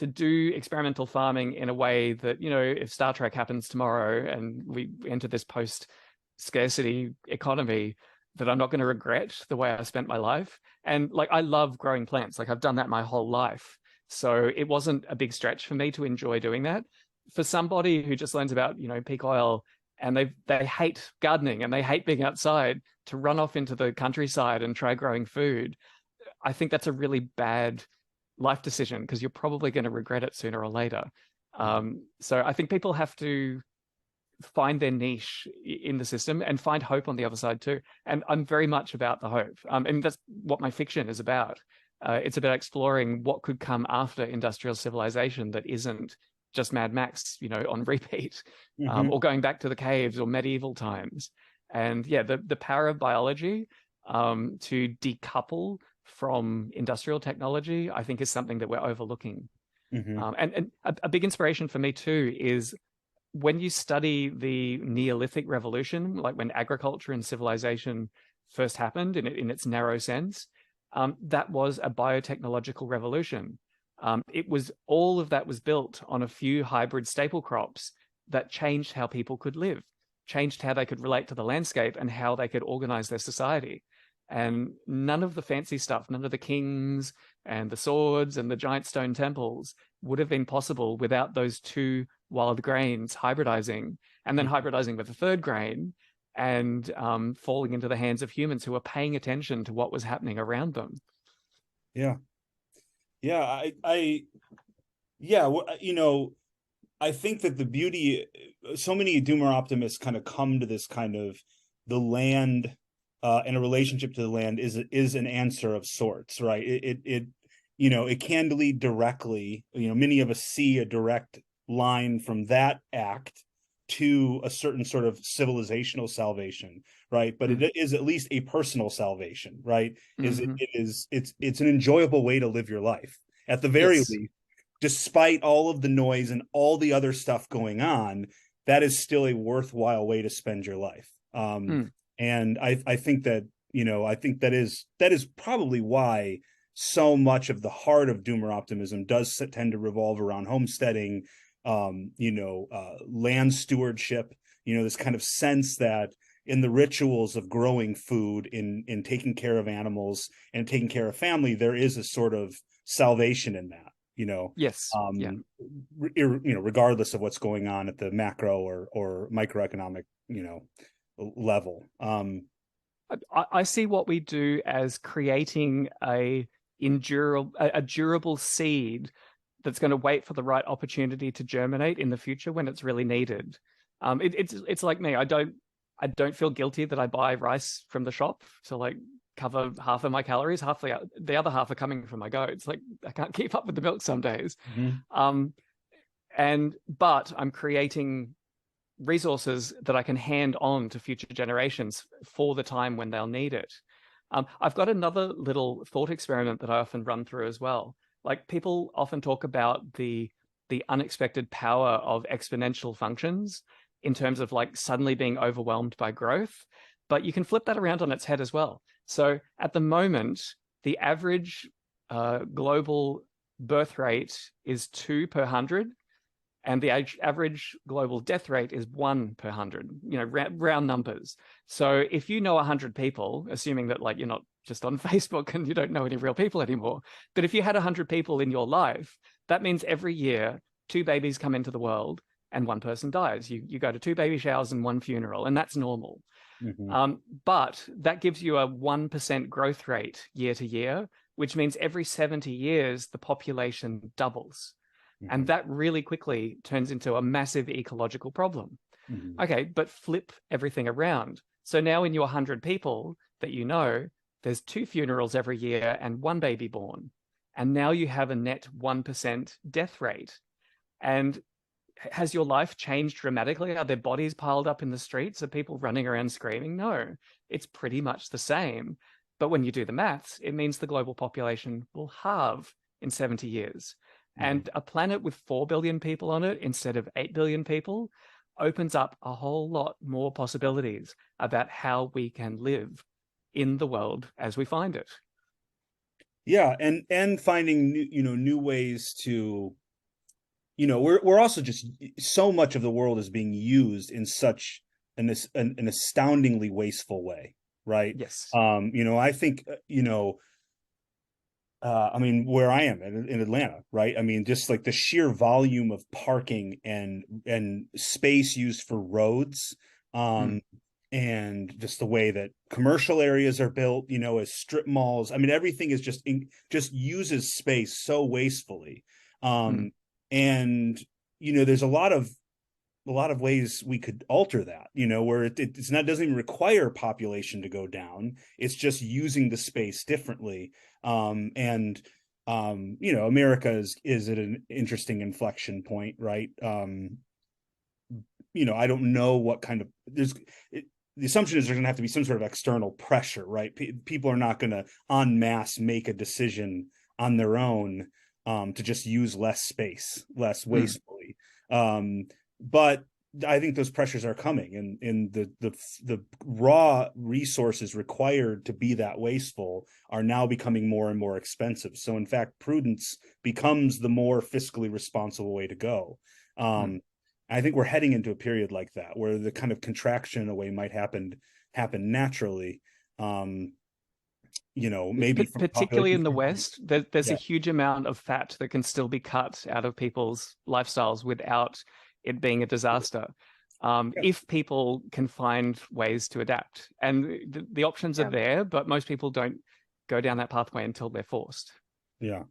C: do experimental farming in a way that, if Star Trek happens tomorrow and we enter this post-scarcity economy, that I'm not going to regret the way I spent my life. And like, I love growing plants. Like, I've done that my whole life. So it wasn't a big stretch for me to enjoy doing that. For somebody who just learns about, peak oil, and they hate gardening and they hate being outside, to run off into the countryside and try growing food, I think that's a really bad life decision, because you're probably going to regret it sooner or later. So I think people have to find their niche in the system and find hope on the other side too. And I'm very much about the hope. And that's what my fiction is about. It's about exploring what could come after industrial civilization that isn't just Mad Max, on repeat, or going back to the caves or medieval times. And yeah, the power of biology to decouple from industrial technology, I think, is something that we're overlooking. And a big inspiration for me too is when you study the Neolithic revolution, like when agriculture and civilization first happened in its narrow sense, that was a biotechnological revolution. All of that was built on a few hybrid staple crops that changed how people could live, changed how they could relate to the landscape and how they could organize their society. And none of the fancy stuff, none of the kings and the swords and the giant stone temples would have been possible without those two wild grains hybridizing, and then hybridizing with a third grain, and falling into the hands of humans who were paying attention to what was happening around them.
A: I think that the beauty, so many Doomer optimists kind of come to this kind of the land and a relationship to the land is an answer of sorts, right? It can lead directly. Many of us see a direct line from that act to a certain sort of civilizational salvation, right? But it is at least a personal salvation, right? It's an enjoyable way to live your life at the very least, despite all of the noise and all the other stuff going on. That is still a worthwhile way to spend your life. And I think that that is probably why so much of the heart of Doomer optimism does tend to revolve around homesteading, land stewardship, this kind of sense that in the rituals of growing food, in taking care of animals and taking care of family, there is a sort of salvation in that, regardless of what's going on at the macro or microeconomic, level.
C: I see what we do as creating a durable seed that's going to wait for the right opportunity to germinate in the future when it's really needed. It's like me. I don't feel guilty that I buy rice from the shop to like cover half of my calories. Half the other half are coming from my goats. Like, I can't keep up with the milk some days. But I'm creating resources that I can hand on to future generations for the time when they'll need it. I've got another little thought experiment that I often run through as well. Like, people often talk about the unexpected power of exponential functions in terms of like suddenly being overwhelmed by growth, but you can flip that around on its head as well. So at the moment, the average global birth rate is 2 per 100, and the average global death rate is 1 per 100, round numbers. So if you know 100 people, assuming that like you're not just on Facebook and you don't know any real people anymore, but if you had 100 people in your life, that means every year 2 babies come into the world and 1 person dies. You go to 2 baby showers and 1 funeral, and that's normal. But that gives you a 1% growth rate year to year, which means every 70 years the population doubles. And that really quickly turns into a massive ecological problem. Okay, but flip everything around. So now in your 100 people that you know, there's 2 funerals every year and 1 baby born. And now you have a net 1% death rate. And has your life changed dramatically? Are there bodies piled up in the streets? Are people running around screaming? No, it's pretty much the same. But when you do the maths, it means the global population will halve in 70 years. And a planet with 4 billion people on it instead of 8 billion people opens up a whole lot more possibilities about how we can live in the world as we find it.
A: Yeah, and finding new ways to, we're also just, so much of the world is being used in such an astoundingly wasteful way, right?
C: Yes.
A: I think where I am in Atlanta, right? I mean, just like the sheer volume of parking and space used for roads, and just the way that commercial areas are built, as strip malls. I mean, everything is just uses space so wastefully. And there's a lot of ways we could alter that, where it's not, doesn't even require population to go down. It's just using the space differently. America is at an interesting inflection point, right? I don't know what kind of, the assumption is there's going to have to be some sort of external pressure, right? People are not going to en masse make a decision on their own to just use less space, less wastefully. But I think those pressures are coming, and the raw resources required to be that wasteful are now becoming more and more expensive. So in fact, prudence becomes the more fiscally responsible way to go. I think we're heading into a period like that, where the kind of contraction in a way might happen naturally. Maybe
C: particularly in the West, there's a huge amount of fat that can still be cut out of people's lifestyles without it being a disaster, if people can find ways to adapt. And the options are there, but most people don't go down that pathway until they're forced.
A: Yeah.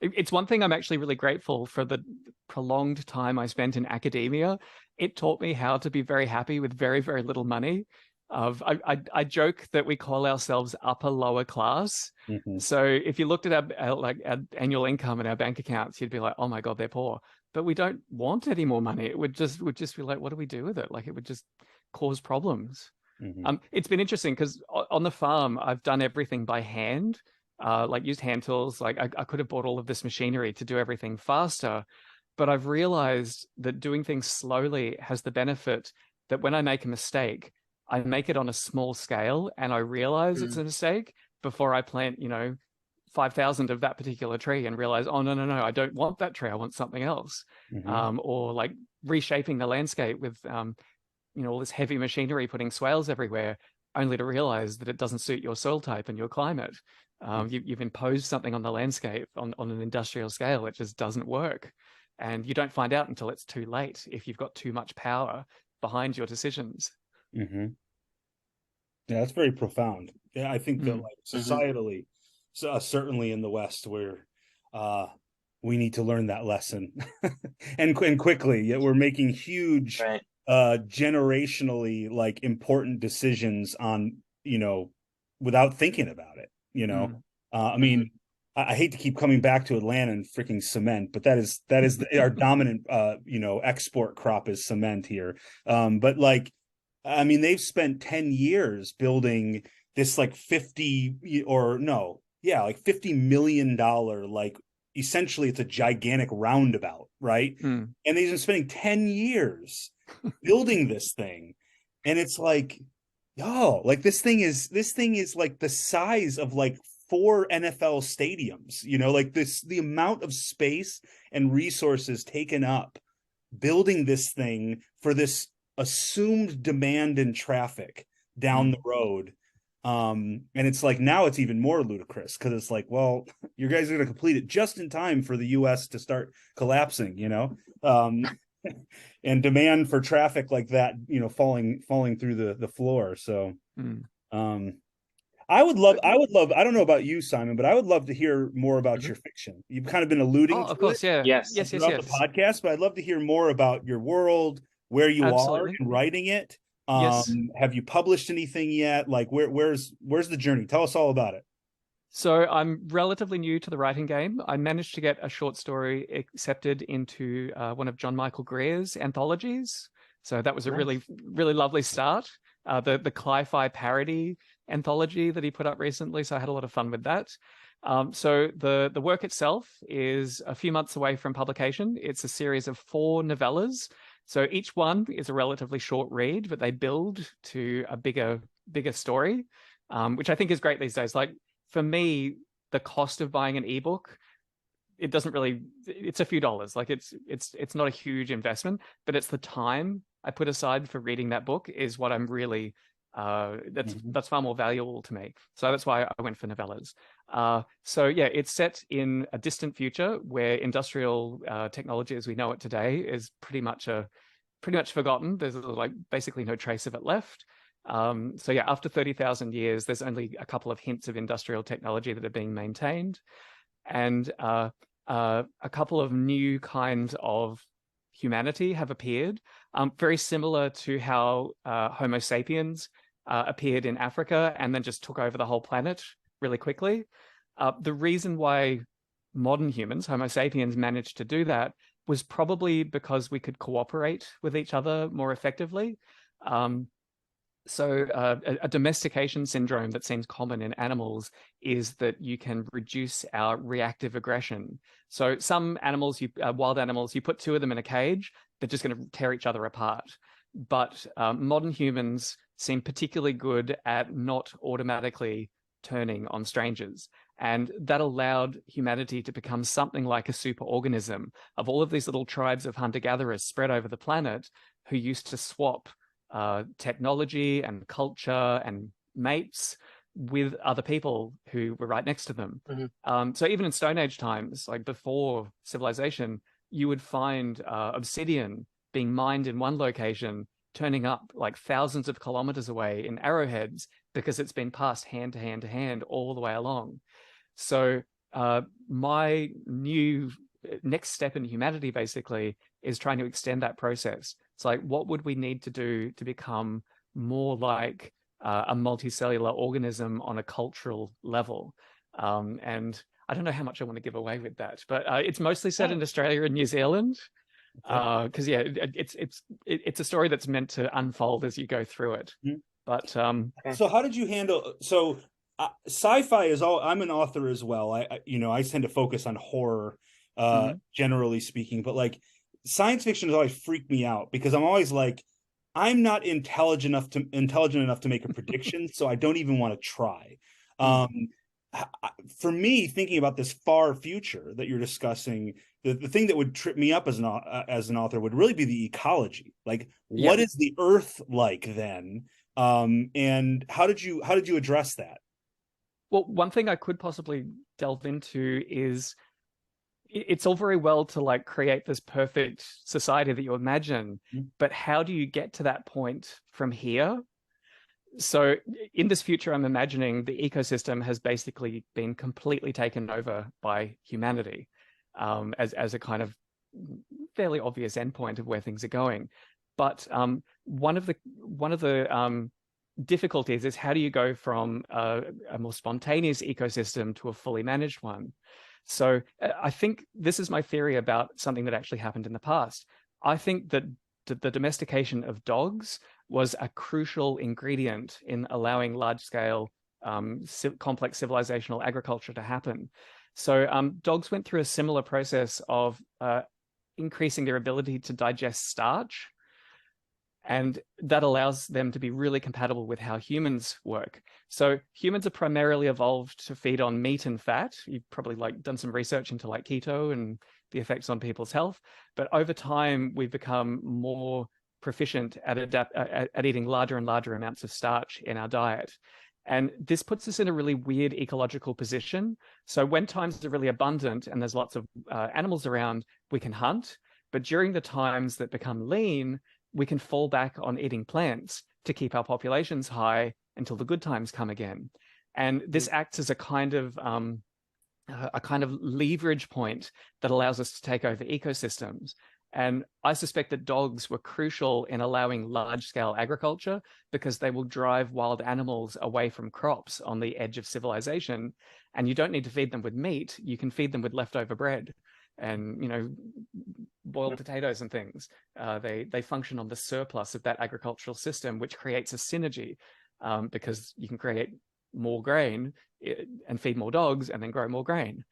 C: It's one thing I'm actually really grateful for: the prolonged time I spent in academia. It taught me how to be very happy with very, very little money. I joke that we call ourselves upper lower class. So if you looked at our annual income and our bank accounts, you'd be like, oh my God, they're poor. But we don't want any more money. It would just be like, what do we do with it? Like, it would just cause problems. It's been interesting because on the farm, I've done everything by hand, used hand tools. Like I could have bought all of this machinery to do everything faster, but I've realized that doing things slowly has the benefit that when I make a mistake, I make it on a small scale and I realize it's a mistake before I plant, 5,000 of that particular tree and realize, oh, no, I don't want that tree. I want something else. Or like reshaping the landscape with, all this heavy machinery, putting swales everywhere, only to realize that it doesn't suit your soil type and your climate. You've imposed something on the landscape on an industrial scale. It just doesn't work. And you don't find out until it's too late if you've got too much power behind your decisions.
A: Yeah, that's very profound. Yeah, I think that societally, certainly in the West, where we need to learn that lesson and quickly. Yet we're making huge, generationally important decisions on, without thinking about it. I mean, I hate to keep coming back to Atlanta and freaking cement, but that is our dominant export crop is cement here. But like, I mean, they've spent 10 years building this like 50 or no, yeah, like $50 million, like essentially it's a gigantic roundabout, right?
C: Mm.
A: And they've been spending 10 years building this thing. And it's like, oh, like this thing is like the size of like 4 NFL stadiums, like the amount of space and resources taken up building this thing for this assumed demand and traffic down the road. And it's like now it's even more ludicrous because it's like, well, you guys are going to complete it just in time for the US to start collapsing, and demand for traffic like that, falling through the floor. So I would love, I don't know about you, Simon, but I would love to hear more about your fiction. You've kind of been alluding
C: Oh,
A: to
C: of course,
A: it
C: yeah.
B: Yes.
A: throughout the podcast, but I'd love to hear more about your world, where you
C: Absolutely.
A: are in writing it.
C: Yes.
A: Have you published anything yet? Like where's the journey? Tell us all about it.
C: So I'm relatively new to the writing game. I managed to get a short story accepted into one of John Michael Greer's anthologies. So that was a really, really lovely start. The Cli-Fi parody anthology that he put up recently. So I had a lot of fun with that. So the work itself is a few months away from publication. It's a series of 4 novellas. So each one is a relatively short read, but they build to a bigger story, which I think is great these days. Like for me, the cost of buying an ebook, it's a few dollars. Like it's not a huge investment, but it's the time I put aside for reading that book is what I'm really that's far more valuable to me. So that's why I went for novellas. So yeah, it's set in a distant future where industrial technology as we know it today is pretty much forgotten. There's like basically no trace of it left. So yeah, after 30,000 years, there's only a couple of hints of industrial technology that are being maintained, and a couple of new kinds of humanity have appeared, very similar to how Homo sapiens appeared in Africa and then just took over the whole planet really quickly. The reason why modern humans, Homo sapiens, managed to do that was probably because we could cooperate with each other more effectively. So a domestication syndrome that seems common in animals is that you can reduce our reactive aggression. So some animals, wild animals, you put 2 of them in a cage, they're just going to tear each other apart. But modern humans seem particularly good at not automatically turning on strangers. And that allowed humanity to become something like a superorganism of all of these little tribes of hunter-gatherers spread over the planet who used to swap technology and culture and mates with other people who were right next to them. So even in Stone Age times, like before civilization, you would find obsidian being mined in one location, turning up like thousands of kilometers away in arrowheads because it's been passed hand to hand to hand all the way along. So my new next step in humanity basically is trying to extend that process. It's like, what would we need to do to become more like a multicellular organism on a cultural level? And I don't know how much I want to give away with that, but it's mostly set in Australia and New Zealand. Because yeah, it's a story that's meant to unfold as you go through it. But
A: so how did you handle sci-fi is all. I'm an author as well. I tend to focus on horror generally speaking, but like science fiction has always freaked me out because I'm always like, I'm not intelligent enough to make a prediction, so I don't even want to try. For me, thinking about this far future that you're discussing, the thing that would trip me up as an author would really be the ecology. Like, what is the Earth like then? And how did you address that?
C: Well, one thing I could possibly delve into is it's all very well to like create this perfect society that you imagine, but how do you get to that point from here? So in this future, I'm imagining the ecosystem has basically been completely taken over by humanity, as a kind of fairly obvious endpoint of where things are going. But one of the difficulties is how do you go from a more spontaneous ecosystem to a fully managed one? So I think this is my theory about something that actually happened in the past. I think that the domestication of dogs was a crucial ingredient in allowing large-scale complex civilizational agriculture to happen. So dogs went through a similar process of increasing their ability to digest starch, and that allows them to be really compatible with how humans work. So humans are primarily evolved to feed on meat and fat. You've probably done some research into keto and the effects on people's health. But over time, we've become more proficient at eating larger and larger amounts of starch in our diet. And this puts us in a really weird ecological position. So when times are really abundant and there's lots of animals around, we can hunt. But during the times that become lean, we can fall back on eating plants to keep our populations high until the good times come again. And this acts as a kind of leverage point that allows us to take over ecosystems. And I suspect that dogs were crucial in allowing large-scale agriculture because they will drive wild animals away from crops on the edge of civilization. And you don't need to feed them with meat. You can feed them with leftover bread and boiled potatoes and things. They function on the surplus of that agricultural system, which creates a synergy because you can create more grain and feed more dogs and then grow more grain.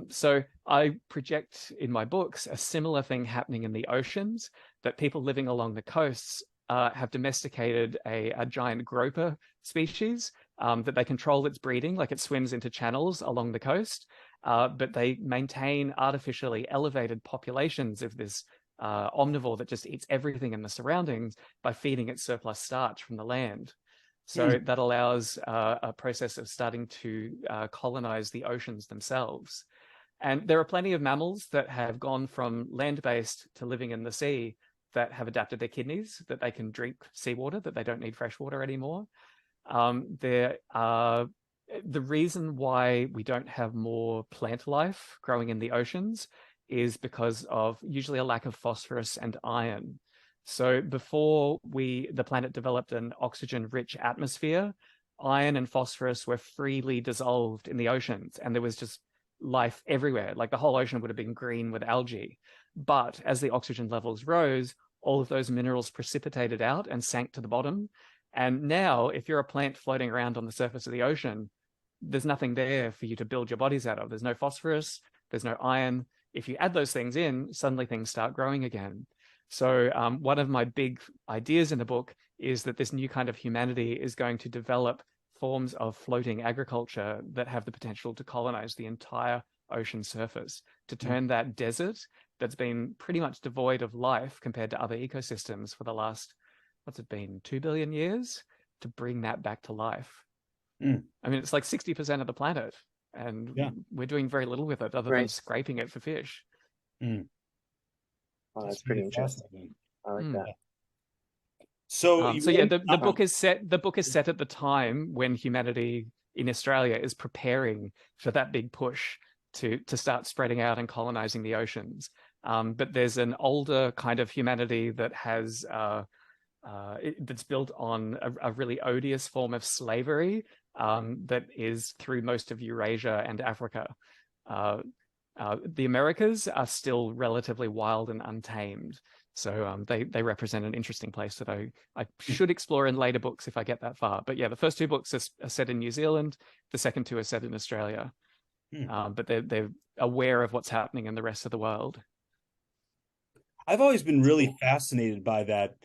C: So I project in my books a similar thing happening in the oceans, that people living along the coasts have domesticated a giant groper species that they control its breeding, like it swims into channels along the coast, but they maintain artificially elevated populations of this omnivore that just eats everything in the surroundings by feeding it surplus starch from the land. So that allows a process of starting to colonize the oceans themselves. And there are plenty of mammals that have gone from land-based to living in the sea that have adapted their kidneys, that they can drink seawater, that they don't need fresh water anymore. The reason why we don't have more plant life growing in the oceans is because of usually a lack of phosphorus and iron. So before the planet developed an oxygen-rich atmosphere, iron and phosphorus were freely dissolved in the oceans, and there was just life everywhere. Like the whole ocean would have been green with algae. But as the oxygen levels rose, all of those minerals precipitated out and sank to the bottom. And now, if you're a plant floating around on the surface of the ocean, there's nothing there for you to build your bodies out of. There's no phosphorus, there's no iron. If you add those things in, suddenly things start growing again. So one of my big ideas in the book is that this new kind of humanity is going to develop forms of floating agriculture that have the potential to colonize the entire ocean surface, to turn that desert that's been pretty much devoid of life compared to other ecosystems for the last, 2 billion years, to bring that back to life. I mean, it's like 60% of the planet, and we're doing very little with it other than scraping it for fish.
B: Oh, that's pretty interesting. I like that.
A: So
C: the book is set. The book is set at the time when humanity in Australia is preparing for that big push to start spreading out and colonizing the oceans. But there's an older kind of humanity that has that's built on a really odious form of slavery that is through most of Eurasia and Africa. The Americas are still relatively wild and untamed. So they represent an interesting place that I should explore in later books if I get that far. But yeah, the first two books are set in New Zealand. The second two are set in Australia. But they're aware of what's happening in the rest of the world.
A: I've always been really fascinated by that,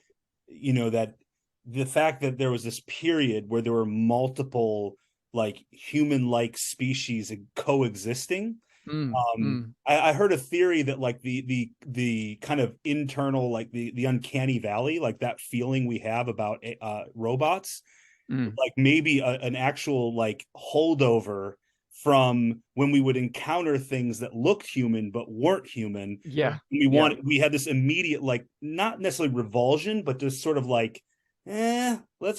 A: that the fact that there was this period where there were multiple human-like species coexisting. I heard a theory that the kind of internal, the uncanny valley, that feeling we have about robots, maybe an actual holdover from when we would encounter things that looked human but weren't human. We had this immediate not necessarily revulsion, but just sort of let's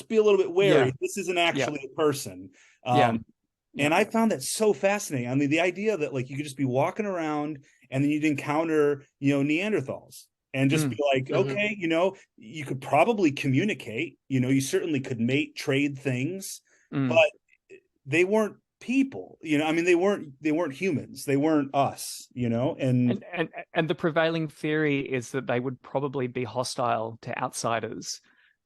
A: be a little bit wary. This isn't actually a person. And I found that so fascinating. I mean, the idea that you could just be walking around and then you'd encounter, Neanderthals, and just be like,
B: Mhm.
A: okay, you could probably communicate, you certainly could mate, trade things, but they weren't people, I mean, they weren't humans, they weren't us, and
C: And the prevailing theory is that they would probably be hostile to outsiders,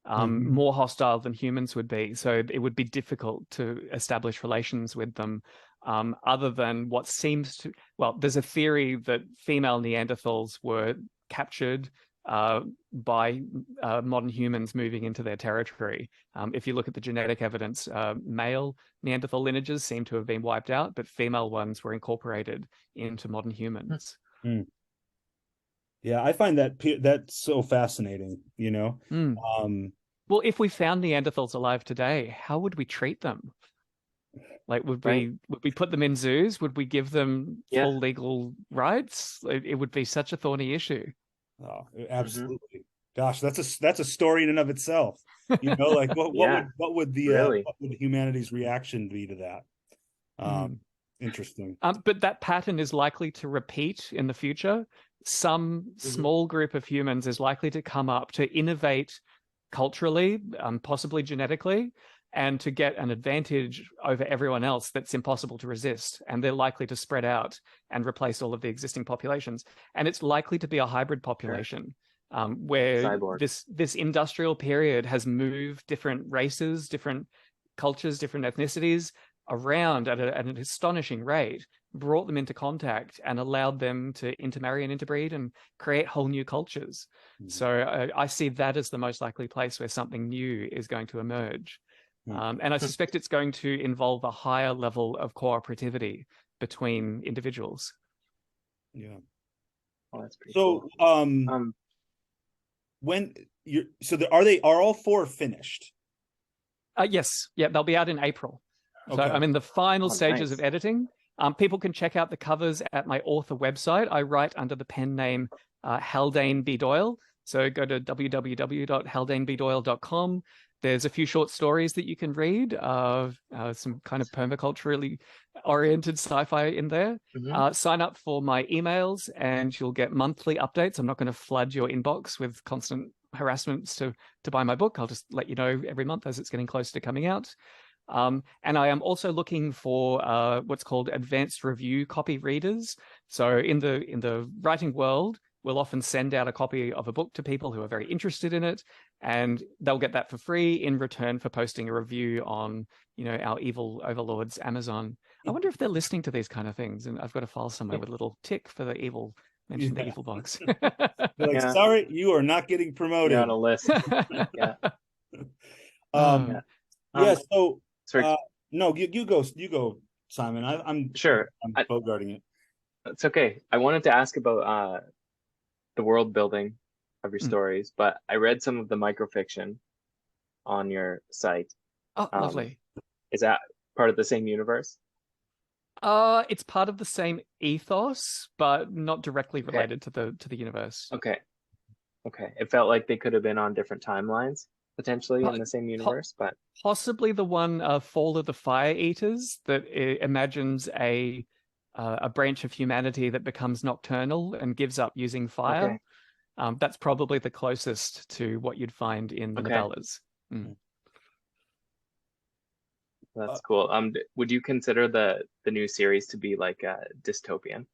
C: more hostile than humans would be. So it would be difficult to establish relations with them, other than what seems to, well, there's a theory that female Neanderthals were captured by modern humans moving into their territory. If you look at the genetic evidence, male Neanderthal lineages seem to have been wiped out, but female ones were incorporated into modern humans.
A: Yeah, I find that's so fascinating,
C: Well, if we found Neanderthals alive today, how would we treat them? Like, would we put them in zoos? Would we give them full legal rights? It would be such a thorny issue.
A: Oh, absolutely. Gosh, that's a story in and of itself. Like what would humanity's reaction be to that? Interesting.
C: But that pattern is likely to repeat in the future. Some small group of humans is likely to come up to innovate culturally, possibly genetically, and to get an advantage over everyone else that's impossible to resist. And they're likely to spread out and replace all of the existing populations. And it's likely to be a hybrid population, where
B: Cyborg.
C: this industrial period has moved different races, different cultures, different ethnicities around at an astonishing rate, brought them into contact and allowed them to intermarry and interbreed and create whole new cultures. So I see that as the most likely place where something new is going to emerge. And I suspect it's going to involve a higher level of cooperativity between individuals.
A: Yeah.
B: Oh, that's pretty
A: So,
B: cool.
A: are all 4 finished?
C: Yes. Yeah, they'll be out in April. So
A: Okay.
C: I'm in the final stages
B: nice.
C: of editing. People can check out the covers at my author website. I write under the pen name Haldane B. Doyle. So go to www.haldanebdoyle.com. There's a few short stories that you can read, some kind of permaculturally oriented sci-fi in there. Sign up for my emails and you'll get monthly updates. I'm not going to flood your inbox with constant harassments to buy my book. I'll just let you know every month as it's getting closer to coming out. And I am also looking for what's called advanced review copy readers. So in the writing world, we'll often send out a copy of a book to people who are very interested in it, and they'll get that for free in return for posting a review on, our evil overlords, Amazon. I wonder if they're listening to these kind of things, and I've got a file somewhere with a little tick for the evil. Mention the evil box.
A: They're like, sorry, you are not getting promoted.
B: You're on a list. Yeah.
A: So
B: sorry.
A: No, you go, Simon. I'm
B: sure.
A: I'm bogarting it.
B: It's okay. I wanted to ask about the world building of your stories, but I read some of the microfiction on your site.
C: Oh, lovely.
B: Is that part of the same universe?
C: It's part of the same ethos, but not directly related to the universe.
B: Okay. It felt like they could have been on different timelines, potentially in the same universe, but
C: possibly the one Fall of the Fire Eaters that imagines a branch of humanity that becomes nocturnal and gives up using fire. That's probably the closest to what you'd find in the novellas.
B: That's cool. Would you consider the new series to be like a dystopian?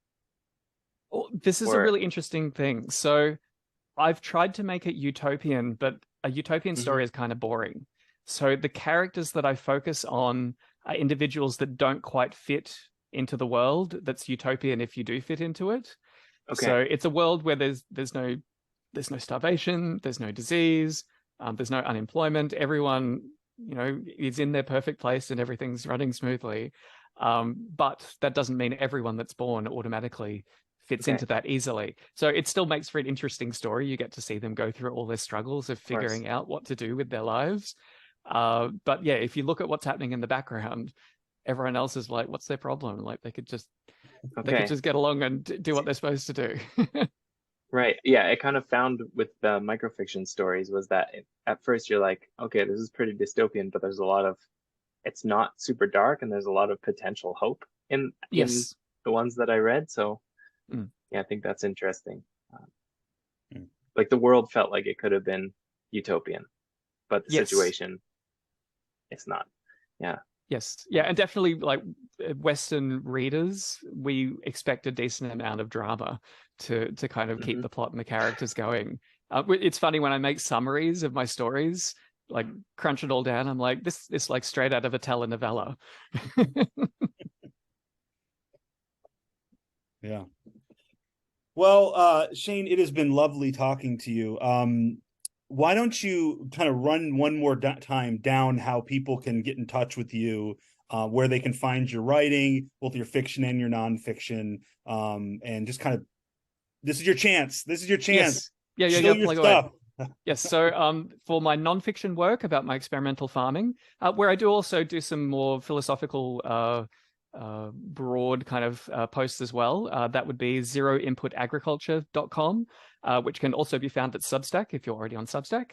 C: Well, this is a really interesting thing. So I've tried to make it utopian, but a utopian story is kind of boring. So the characters that I focus on are individuals that don't quite fit into the world that's utopian if you do fit into it. So it's a world where there's no starvation, there's no disease, there's no unemployment. Everyone, is in their perfect place and everything's running smoothly. But that doesn't mean everyone that's born automatically fits into that easily. So it still makes for an interesting story. You get to see them go through all their struggles of figuring out what to do with their lives. But yeah, if you look at what's happening in the background, everyone else is like, what's their problem? Like they could just get along and do what they're supposed to do.
B: Right. Yeah. I kind of found with the microfiction stories was that at first you're like, okay, this is pretty dystopian, but there's it's not super dark and there's a lot of potential hope in the ones that I read. So yeah, I think that's interesting. like the world felt like it could have been utopian, but the
C: Yes.
B: situation, it's not. Yeah.
C: Yes. Yeah. And definitely, like Western readers, we expect a decent amount of drama to kind of keep the plot and the characters going. It's funny when I make summaries of my stories, like crunch it all down, I'm like, this is like straight out of a telenovela.
A: Yeah. Well, Shane, it has been lovely talking to you. Why don't you kind of run one more time down how people can get in touch with you, where they can find your writing, both your fiction and your nonfiction, and just kind of, this is your chance. This is your chance.
C: Yes.
A: Show your stuff.
C: Yes. So for my nonfiction work about my experimental farming, where I do also do some more philosophical broad kind of posts as well, that would be zeroinputagriculture.com, which can also be found at Substack if you're already on Substack.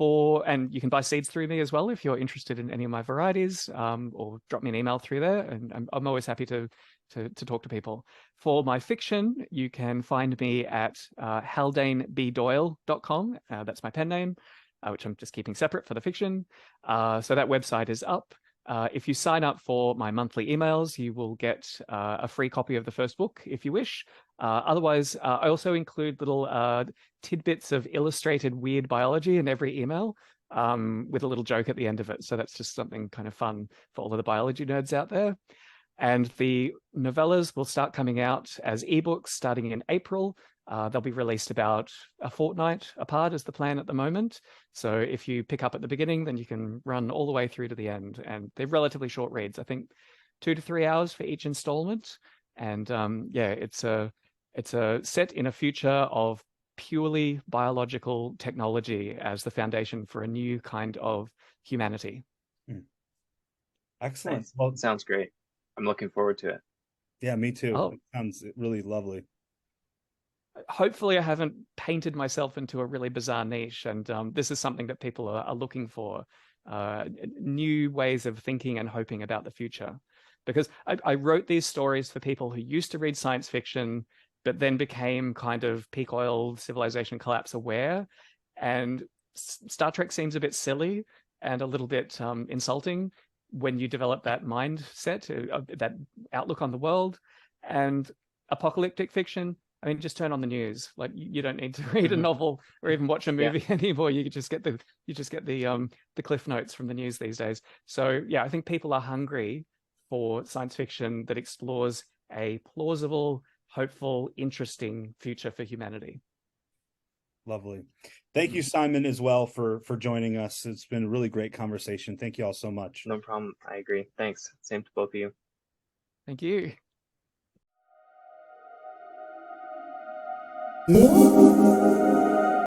C: And you can buy seeds through me as well if you're interested in any of my varieties, or drop me an email through there, and I'm always happy to talk to people. For my fiction, you can find me at haldanebdoyle.com. That's my pen name, which I'm just keeping separate for the fiction. So that website is up. If you sign up for my monthly emails, you will get a free copy of the first book if you wish. Otherwise, I also include little tidbits of illustrated weird biology in every email, with a little joke at the end of it. So that's just something kind of fun for all of the biology nerds out there. And the novellas will start coming out as ebooks starting in April. They'll be released about a fortnight apart is the plan at the moment. So if you pick up at the beginning, then you can run all the way through to the end. And they're relatively short reads, I think 2 to 3 hours for each installment. And it's a set in a future of purely biological technology as the foundation for a new kind of humanity.
A: Excellent.
B: Nice. Well, sounds great. I'm looking forward to it.
A: Yeah, me too.
C: Oh.
A: It sounds really lovely.
C: Hopefully I haven't painted myself into a really bizarre niche, and this is something that people are looking for, new ways of thinking and hoping about the future. Because I wrote these stories for people who used to read science fiction, but then became kind of peak oil civilization collapse aware. And Star Trek seems a bit silly and a little bit insulting when you develop that mindset, that outlook on the world. And apocalyptic fiction, I mean, just turn on the news. Like, you don't need to read a novel or even watch a movie anymore. You just get the cliff notes from the news these days. So yeah, I think people are hungry for science fiction that explores a plausible, hopeful, interesting future for humanity.
A: Lovely. Thank you, Simon, as well for joining us. It's been a really great conversation. Thank you all so much.
B: No problem. I agree. Thanks. Same to both of you.
C: Thank you.
D: Música